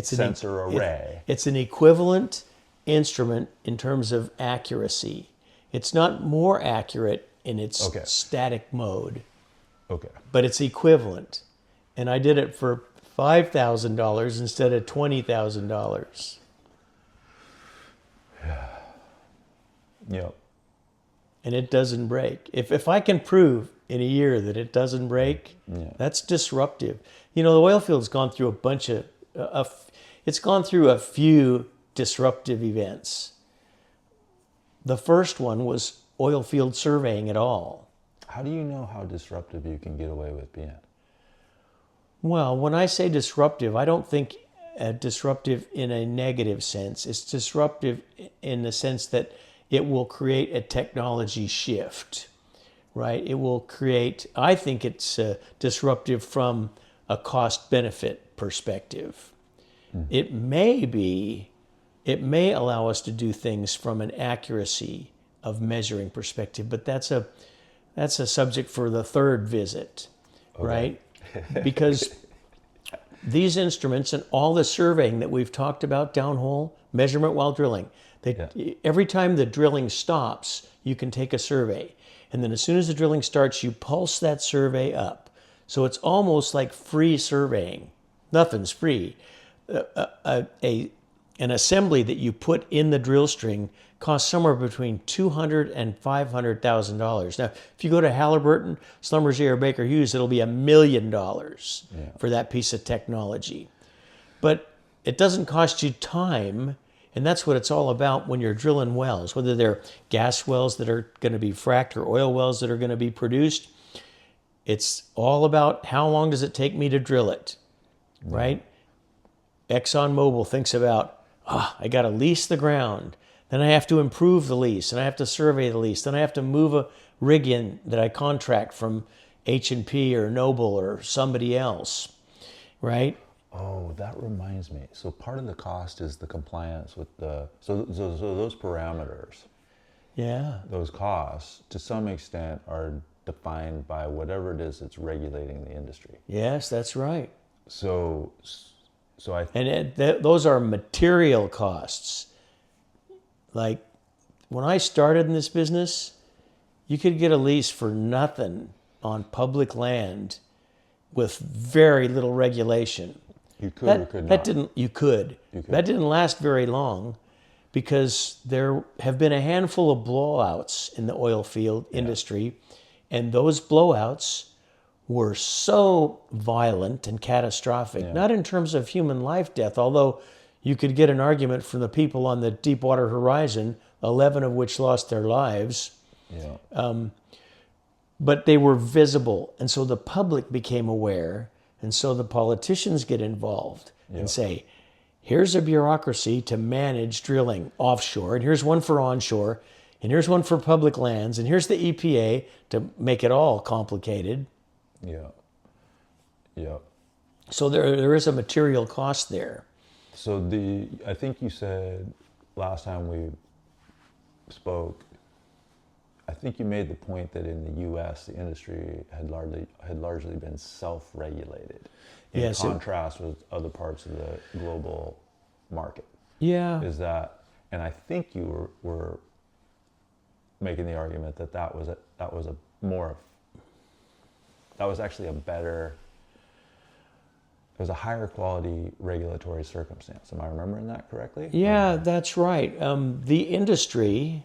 sensor array. It's an equivalent instrument in terms of accuracy. It's not more accurate in its static mode, Okay. but it's equivalent. And I did it for $5,000 instead of $20,000. Yep. And it doesn't break. If I can prove in a year that it doesn't break, that's disruptive. The oil field's gone through it's gone through a few disruptive events. The first one was oil field surveying at all. How do you know how disruptive you can get away with being? Well, when I say disruptive, I don't think disruptive in a negative sense. It's disruptive in the sense that it will create a technology shift, right? It will create, I think it's disruptive from a cost benefit perspective. It may allow us to do things from an accuracy of measuring perspective, but that's a subject for the third visit, right? Because these instruments and all the surveying that we've talked about downhole, measurement while drilling, every time the drilling stops, you can take a survey. And then as soon as the drilling starts, you pulse that survey up. So it's almost like free surveying. Nothing's free. An assembly that you put in the drill string costs somewhere between $200,000 and $500,000. Now, if you go to Halliburton, Schlumberger, or Baker Hughes, it'll be $1 million for that piece of technology. But it doesn't cost you time, and that's what it's all about when you're drilling wells, whether they're gas wells that are going to be fracked or oil wells that are going to be produced. It's all about how long does it take me to drill it, right? ExxonMobil thinks about, I got to lease the ground. Then I have to improve the lease, and I have to survey the lease. Then I have to move a rig in that I contract from H&P or Noble or somebody else, right? Oh, that reminds me. So part of the cost is the compliance with so those parameters. Yeah. Those costs, to some extent, are defined by whatever it is that's regulating the industry. Yes, that's right. So those are material costs. Like when I started in this business, you could get a lease for nothing on public land with very little regulation. You could or could not. You could. That didn't last very long because there have been a handful of blowouts in the oil field industry, and those blowouts were so violent and catastrophic, not in terms of human life death, although you could get an argument from the people on the Deepwater Horizon, 11 of which lost their lives. But they were visible, and so the public became aware, and so the politicians get involved and say, here's a bureaucracy to manage drilling offshore, and here's one for onshore, and here's one for public lands, and here's the EPA to make it all complicated. So there is a material cost there. So I think you said last time we spoke, I think you made the point that in the U.S. the industry had largely been self-regulated in contrast with other parts of the global market. Yeah. Is that, and I think you were making the argument that was actually a better, it was a higher quality regulatory circumstance. Am I remembering that correctly? Yeah, that's right. The industry,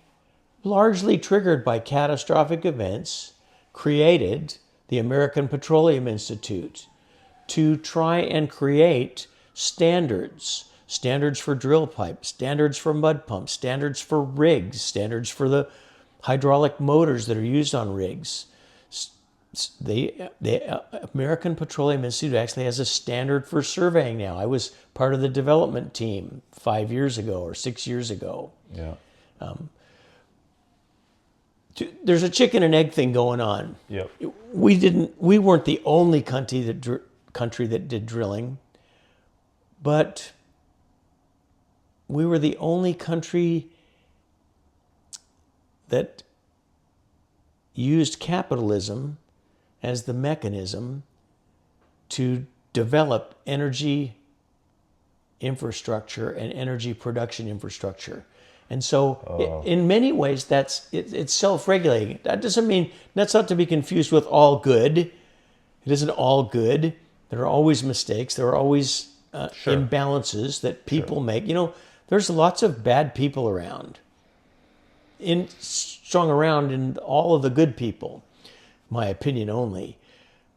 largely triggered by catastrophic events, created the American Petroleum Institute to try and create standards for drill pipe, standards for mud pumps, standards for rigs, standards for the hydraulic motors that are used on rigs. The American Petroleum Institute actually has a standard for surveying now. I was part of the development team 5 years ago or 6 years ago. There's a chicken and egg thing going on. We weren't the only country that did drilling, but we were the only country that used capitalism as the mechanism to develop energy infrastructure and energy production infrastructure. And so in many ways, it's self-regulating. That doesn't mean, that's not to be confused with all good. It isn't all good. There are always mistakes. There are always imbalances that people make. There's lots of bad people around. Strung around in all of the good people, my opinion only.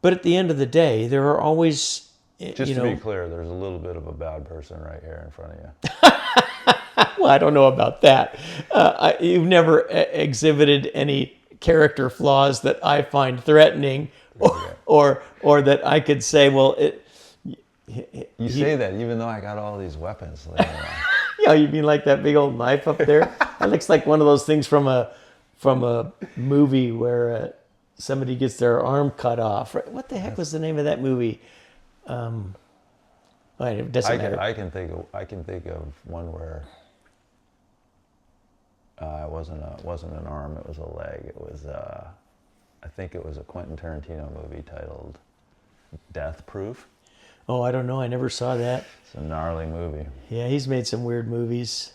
But at the end of the day, there are always, Just to be clear, there's a little bit of a bad person right here in front of you. Well, I don't know about that. You've never exhibited any character flaws that I find threatening, or that I could say, well, you say that even though I got all these weapons laying around. Yeah, you mean like that big old knife up there? That looks like one of those things from a movie where somebody gets their arm cut off. What the heck was the name of that movie? Well, it doesn't matter. I can think of one where it wasn't an arm, it was a leg. It was I think it was a Quentin Tarantino movie titled Death Proof. Oh, I don't know. I never saw that. It's a gnarly movie. Yeah, he's made some weird movies.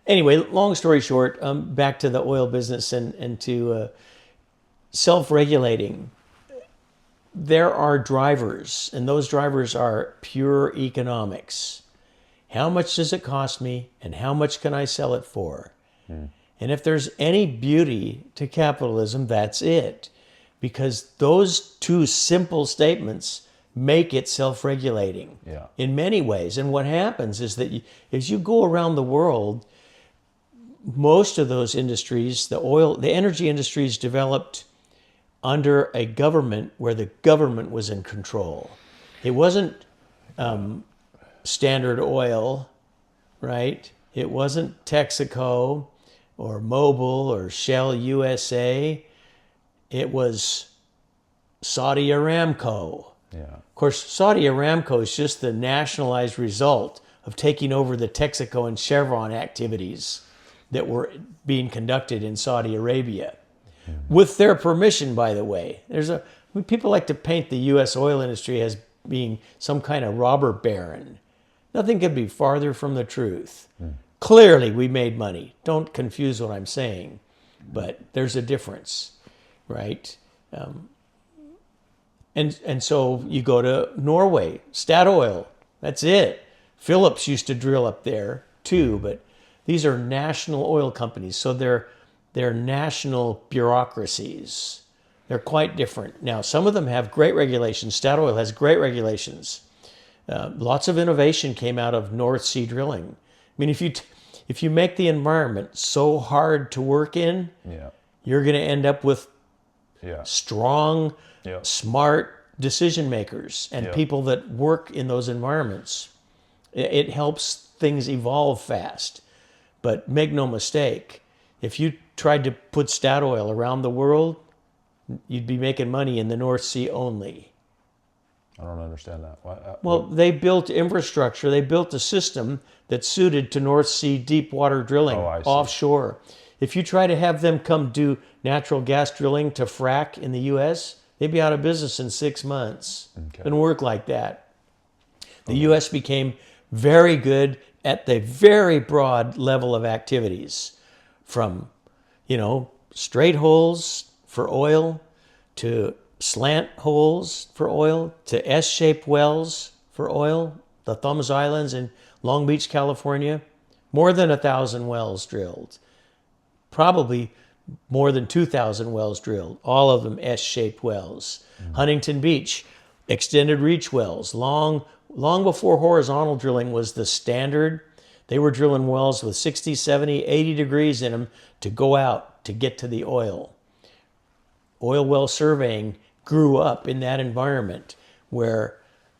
Anyway, long story short, back to the oil business and to self-regulating. There are drivers, and those drivers are pure economics. How much does it cost me, and how much can I sell it for? And if there's any beauty to capitalism, that's it. Because those two simple statements make it self-regulating in many ways. And what happens is that as you go around the world, most of those industries, the energy industries developed under a government where the government was in control. It wasn't Standard Oil, right? It wasn't Texaco or Mobil or Shell USA. It was Saudi Aramco. Yeah. Of course, Saudi Aramco is just the nationalized result of taking over the Texaco and Chevron activities that were being conducted in Saudi Arabia. With their permission, by the way. People like to paint the U.S. oil industry as being some kind of robber baron. Nothing could be farther from the truth. Clearly, we made money. Don't confuse what I'm saying. But there's a difference, right? And so you go to Norway, Statoil, that's it. Phillips used to drill up there too, but these are national oil companies, so they're national bureaucracies. They're quite different. Now, some of them have great regulations. Statoil has great regulations. Lots of innovation came out of North Sea drilling. I mean, if you make the environment so hard to work in, you're going to end up with strong, smart decision makers and people that work in those environments. It helps things evolve fast. But make no mistake, if you tried to put Statoil around the world, you'd be making money in the North Sea only. I don't understand that. Well, they built infrastructure. They built a system that's suited to North Sea deep water drilling offshore. If you try to have them come do natural gas drilling to frack in the U.S., they'd be out of business in 6 months. It didn't work like that. The U.S. became very good at the very broad level of activities, from, straight holes for oil to slant holes for oil to S-shaped wells for oil. The Thumbs Islands in Long Beach, California, more than 1,000 wells drilled. Probably more than 2,000 wells drilled, all of them S-shaped wells. Huntington Beach, extended reach wells. Long before horizontal drilling was the standard, they were drilling wells with 60, 70, 80 degrees in them to go out to get to the oil. Oil well surveying grew up in that environment where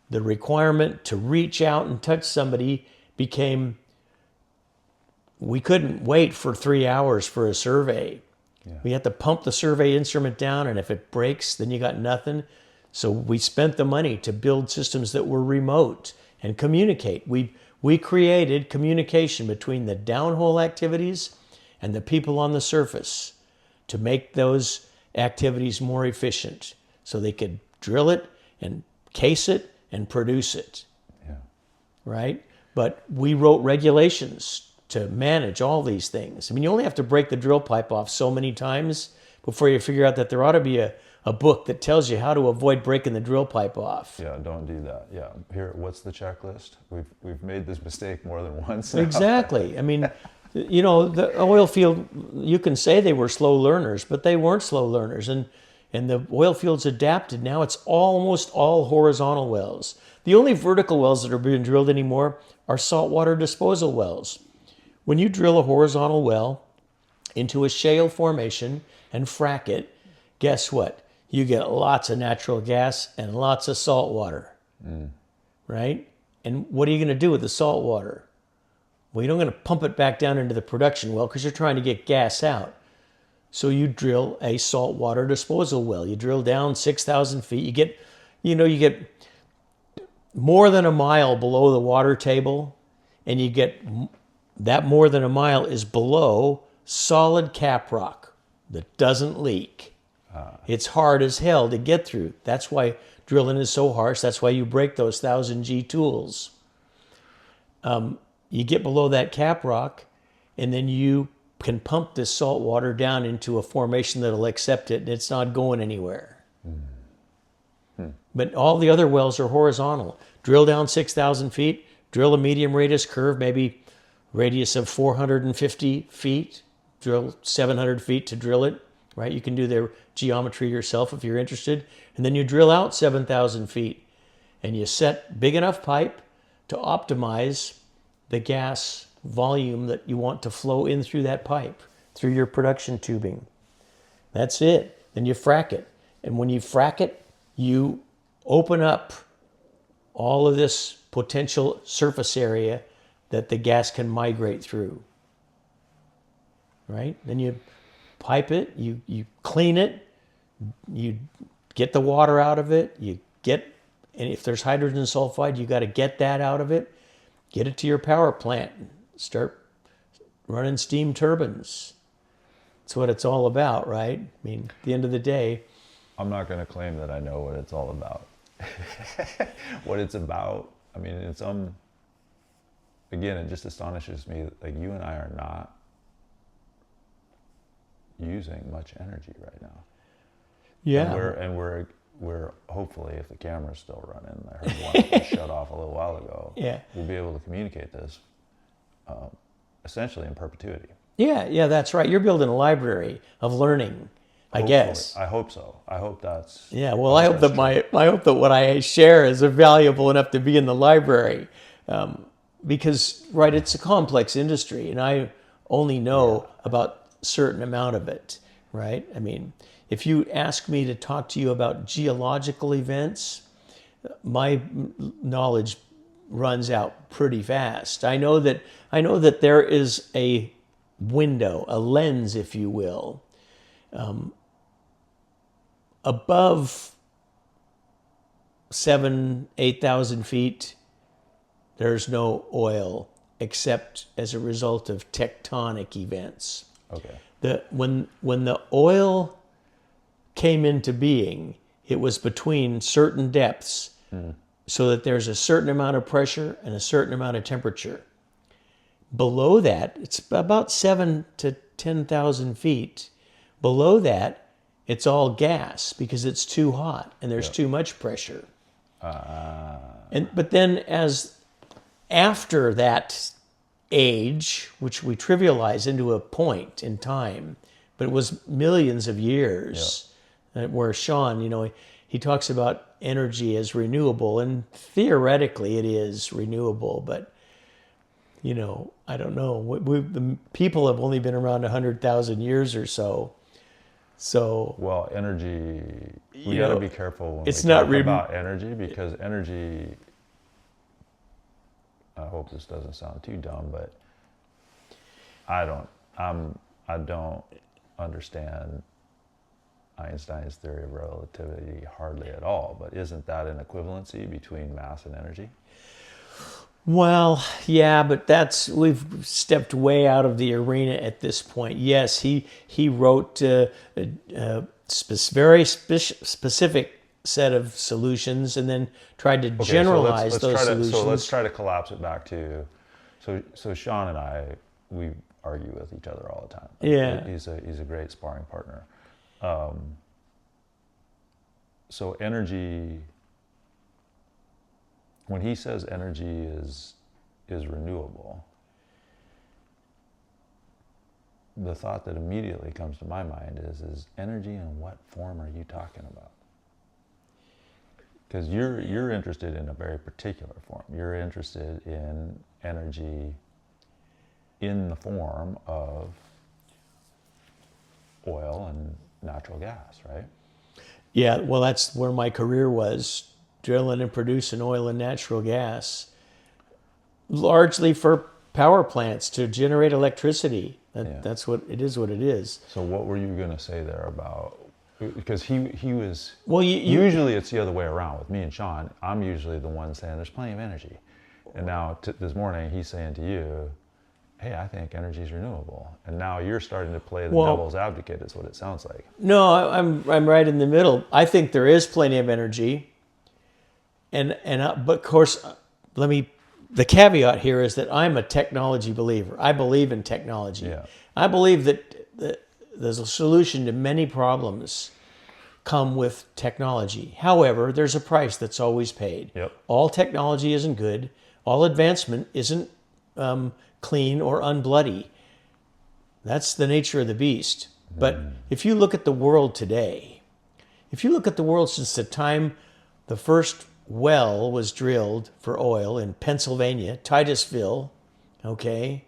the requirement to reach out and touch somebody became, we couldn't wait for 3 hours for a survey. We had to pump the survey instrument down, and if it breaks, then you got nothing. So we spent the money to build systems that were remote and communicate. We created communication between the downhole activities and the people on the surface to make those activities more efficient so they could drill it and case it and produce it. Right? But we wrote regulations to manage all these things. I mean, you only have to break the drill pipe off so many times before you figure out that there ought to be a book that tells you how to avoid breaking the drill pipe off. Yeah, don't do that. Yeah, here, what's the checklist? We've made this mistake more than once now. Exactly. I mean, the oil field, you can say they were slow learners, but they weren't slow learners. And the oil fields adapted. Now it's almost all horizontal wells. The only vertical wells that are being drilled anymore are saltwater disposal wells. When you drill a horizontal well into a shale formation and frack it, guess what? You get lots of natural gas and lots of salt water, right? And what are you going to do with the salt water? Well, you're not going to pump it back down into the production well because you're trying to get gas out. So you drill a saltwater disposal well. You drill down 6,000 feet. You get more than a mile below the water table, and you get that more than a mile is below solid cap rock that doesn't leak. It's hard as hell to get through. That's why drilling is so harsh. That's why you break those 1000G tools. You get below that cap rock, and then you can pump this salt water down into a formation that'll accept it, and it's not going anywhere. But all the other wells are horizontal. Drill down 6,000 feet, drill a medium radius curve, maybe radius of 450 feet, drill 700 feet to drill it, right? You can do the geometry yourself if you're interested. And then you drill out 7,000 feet, and you set big enough pipe to optimize the gas volume that you want to flow in through that pipe, through your production tubing. That's it. Then you frack it. And when you frack it, you open up all of this potential surface area that the gas can migrate through. Right? Then you pipe it, you clean it, you get the water out of it, and if there's hydrogen sulfide, you got to get that out of it, get it to your power plant, start running steam turbines. That's what it's all about, right? I mean, at the end of the day, I'm not going to claim that I know what it's all about. What it's about, I mean, again, it just astonishes me. Like, you and I are not using much energy right now. yeah. And we're hopefully, if the camera's still running, I heard one was shut off a little while ago. Yeah. We'll be able to communicate this essentially in perpetuity. Yeah, that's right. You're building a library of learning, I Hopefully. guess. I hope so. I hope that's. Yeah, well, I hope that what I share is valuable enough to be in the library, because right, it's a complex industry, and I only know about a certain amount of it. Right? I mean, if you ask me to talk to you about geological events, my knowledge runs out pretty fast. I know that there is a window, a lens, if you will, above 7,000-8,000 feet. There's no oil except as a result of tectonic events. Okay. When the oil came into being, it was between certain depths, so that there's a certain amount of pressure and a certain amount of temperature. Below that, it's about 7,000 to 10,000 feet. Below that, it's all gas because it's too hot and there's too much pressure. But then, after that age, which we trivialize into a point in time, but it was millions of years, where Sean, he talks about energy as renewable, and theoretically it is renewable, but I don't know. The people have only been around 100,000 years or so. So, well, energy, we got to be careful when it's we not talk about energy, because energy, I hope this doesn't sound too dumb, but I don't understand Einstein's theory of relativity hardly at all, but isn't that an equivalency between mass and energy? Well, yeah, but we've stepped way out of the arena at this point. Yes, he wrote a very specific set of solutions, and then tried to generalize those solutions. So let's try to collapse it back to, so Sean and I, we argue with each other all the time. Yeah, he's a great sparring partner. So energy. When he says energy is renewable, the thought that immediately comes to my mind is energy in what form are you talking about? Because you're interested in a very particular form. You're interested in energy in the form of oil and natural gas, right? Yeah, well, that's where my career was. Drilling and producing oil and natural gas, largely for power plants to generate electricity. That's what it is. So what were you going to say there about because he was. Well, Usually it's the other way around with me and Sean. I'm usually the one saying there's plenty of energy, and now this morning he's saying to you, "Hey, I think energy is renewable," and now you're starting to play the devil's advocate. Is what it sounds like. No, I'm right in the middle. I think there is plenty of energy, but of course, the caveat here is that I'm a technology believer. I believe in technology. Yeah. I believe that there's a solution to many problems come with technology. However, there's a price that's always paid. Yep. All technology isn't good. All advancement isn't clean or unbloody. That's the nature of the beast. But if you look at the world today, if you look at the world since the time the first well was drilled for oil in Pennsylvania, Titusville, okay,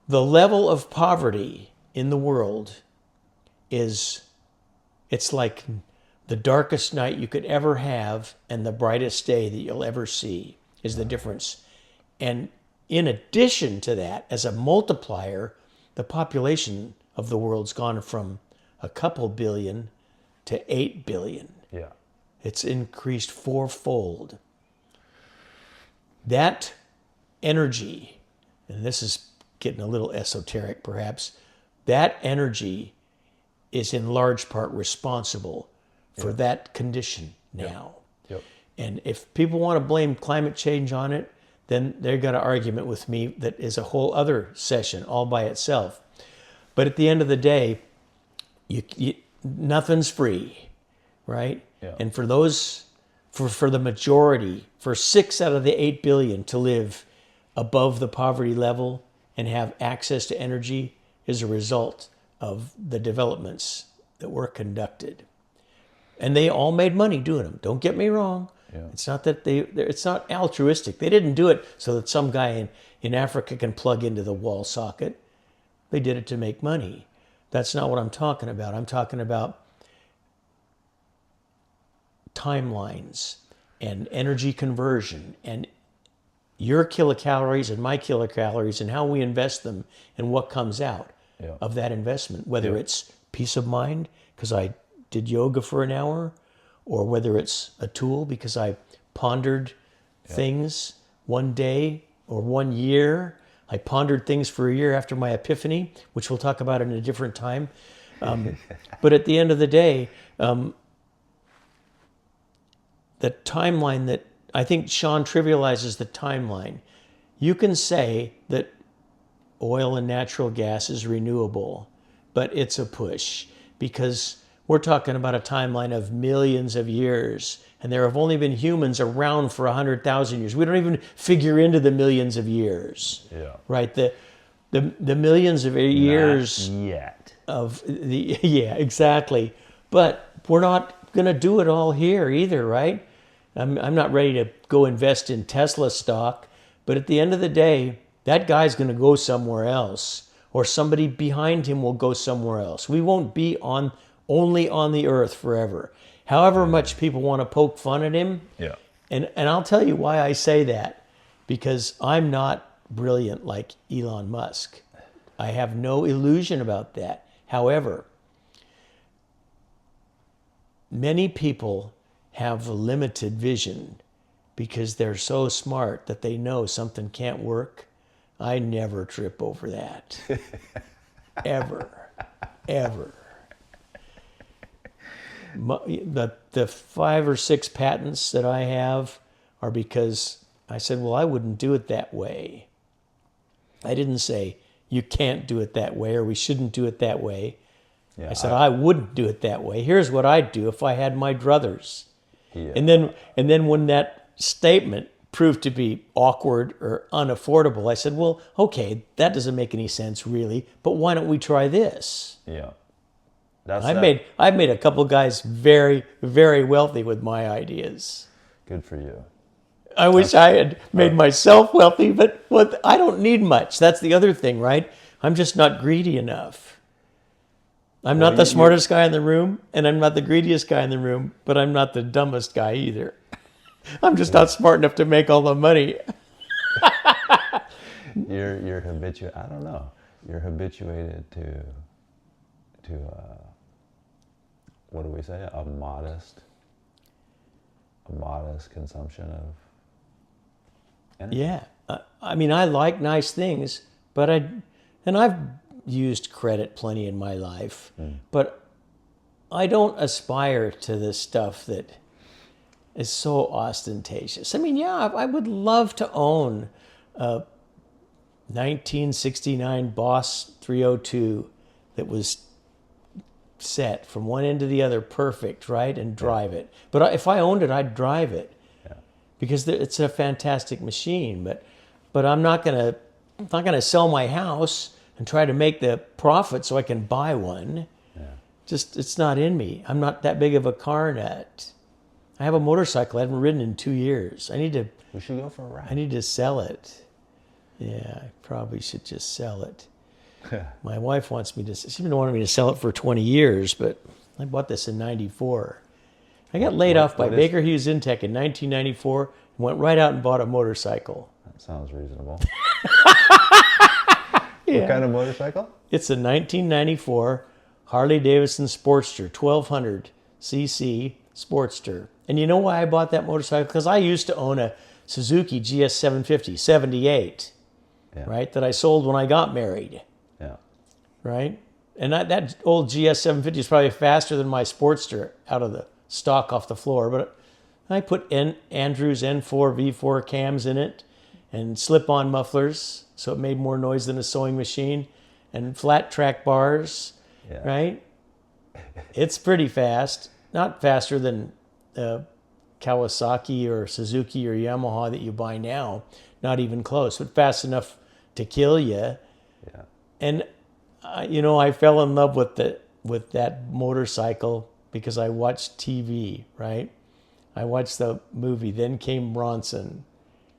the level of poverty in the world it's like the darkest night you could ever have and the brightest day that you'll ever see is the difference. And in addition to that, as a multiplier, the population of the world's gone from a couple billion to 8 billion. Yeah. It's increased fourfold. That energy, and this is getting a little esoteric perhaps, that energy is in large part responsible for that condition now. Yep. And if people want to blame climate change on it, then they've got an argument with me that is a whole other session all by itself. But at the end of the day, nothing's free, right? Yeah. And for the majority, for 6 out of the 8 billion to live above the poverty level and have access to energy is a result of the developments that were conducted. And they all made money doing them. Don't get me wrong. Yeah. It's not that it's not altruistic. They didn't do it so that some guy in Africa can plug into the wall socket. They did it to make money. That's not what I'm talking about. I'm talking about timelines and energy conversion and your kilocalories and my kilocalories and how we invest them and what comes out of that investment, whether it's peace of mind because I did yoga for an hour, or whether it's a tool because I pondered things one day or 1 year. I pondered things for a year after my epiphany, which we'll talk about in a different time. But at the end of the day, the timeline that I think Sean trivializes the timeline. You can say that oil and natural gas is renewable, but it's a push because we're talking about a timeline of millions of years, and there have only been humans around for 100,000 years. We don't even figure into the millions of years, right? The millions of years Not yet. of the exactly. But we're not going to do it all here either, right? I'm not ready to go invest in Tesla stock, but at the end of the day, that guy's going to go somewhere else, or somebody behind him will go somewhere else. We won't be only on the earth forever. However much people want to poke fun at him. Yeah. And I'll tell you why I say that. Because I'm not brilliant like Elon Musk. I have no illusion about that. However, many people have a limited vision because they're so smart that they know something can't work. I never trip over that. Ever. Ever. The 5 or 6 patents that I have are because I said, well, I wouldn't do it that way. I didn't say you can't do it that way or we shouldn't do it that way. I said I wouldn't do it that way. Here's what I'd do if I had my druthers. Yeah. And then when that statement proved to be awkward or unaffordable, I said, well, okay, that doesn't make any sense really, but why don't we try this? Yeah. I've made a couple guys very, very wealthy with my ideas. Good for you. I wish I had made myself wealthy, but I don't need much. That's the other thing, right? I'm just not greedy enough. I'm not the smartest guy in the room, and I'm not the greediest guy in the room, but I'm not the dumbest guy either. I'm just not smart enough to make all the money. You're habituated. I don't know. You're habituated to what do we say? A modest consumption of energy. Yeah. I mean, I like nice things, but I've used credit plenty in my life, but I don't aspire to this stuff that is so ostentatious. I mean, yeah, I would love to own a 1969 Boss 302 that was set from one end to the other perfect, right? And drive it. But if I owned it, I'd drive it. Yeah. Because it's a fantastic machine. But I'm not gonna sell my house and try to make the profit so I can buy one. Yeah. Just, it's not in me. I'm not that big of a car nut. I have a motorcycle I haven't ridden in 2 years. We should go for a I ride. need to sell it. Yeah, I probably should just sell it. My wife wants me to. She's been wanting me to sell it for 20 years, but I bought this in *94. I got laid off by Baker Hughes Intech in 1994 and went right out and bought a motorcycle. That sounds reasonable. Yeah. What kind of motorcycle? It's a 1994 Harley Davidson Sportster, 1200 cc Sportster. And you know why I bought that motorcycle? Because I used to own a Suzuki GS 750, 78, Yeah. right? That I sold when I got married, Yeah. right? And that old GS 750 is probably faster than my Sportster out of the stock off the floor. But I put Andrews N4 V4 cams in it and slip-on mufflers, so it made more noise than a sewing machine, and flat track bars, Yeah. right? It's pretty fast. Not faster than Kawasaki or Suzuki or Yamaha that you buy now. Not even close, but fast enough to kill you. Yeah. And I fell in love with that motorcycle because I watched TV, right? I watched the movie. Then came Bronson.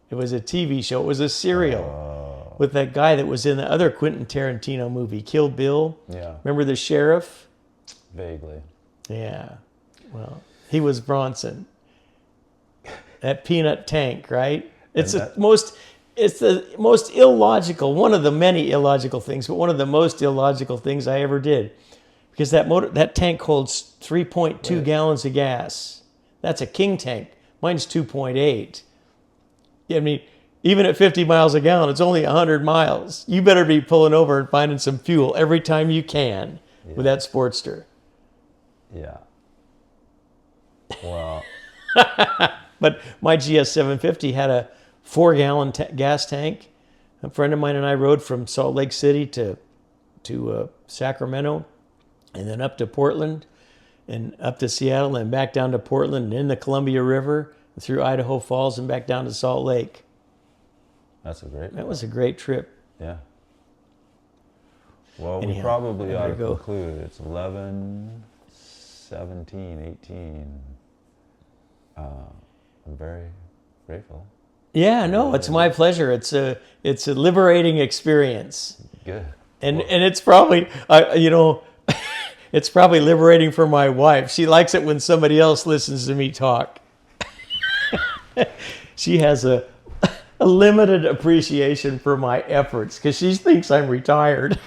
It was a TV show. It was a serial with that guy that was in the other Quentin Tarantino movie, Kill Bill. Yeah. Remember the sheriff? Vaguely. Yeah. Well, he was Bronson. That peanut tank, right? It's the most illogical, one of the many illogical things, but one of the most illogical things I ever did. Because that tank holds 3.2 gallons of gas. That's a king tank. Mine's 2.8. I mean, even at 50 miles a gallon, it's only 100 miles. You better be pulling over and finding some fuel every time you can with that Sportster. Yeah. Well. But my GS 750 had a 4-gallon gas tank. A friend of mine and I rode from Salt Lake City to Sacramento, and then up to Portland, and up to Seattle, and back down to Portland, and in the Columbia River, through Idaho Falls, and back down to Salt Lake. That's a great. That was a great trip. Yeah. Well, we Anyhow, probably I ought better to go. conclude. It's 11, 17, 18. I'm very grateful. Yeah, no, it's my pleasure. It's a liberating experience, Good. and it's probably it's probably liberating for my wife. She likes it when somebody else listens to me talk. She has a limited appreciation for my efforts because she thinks I'm retired.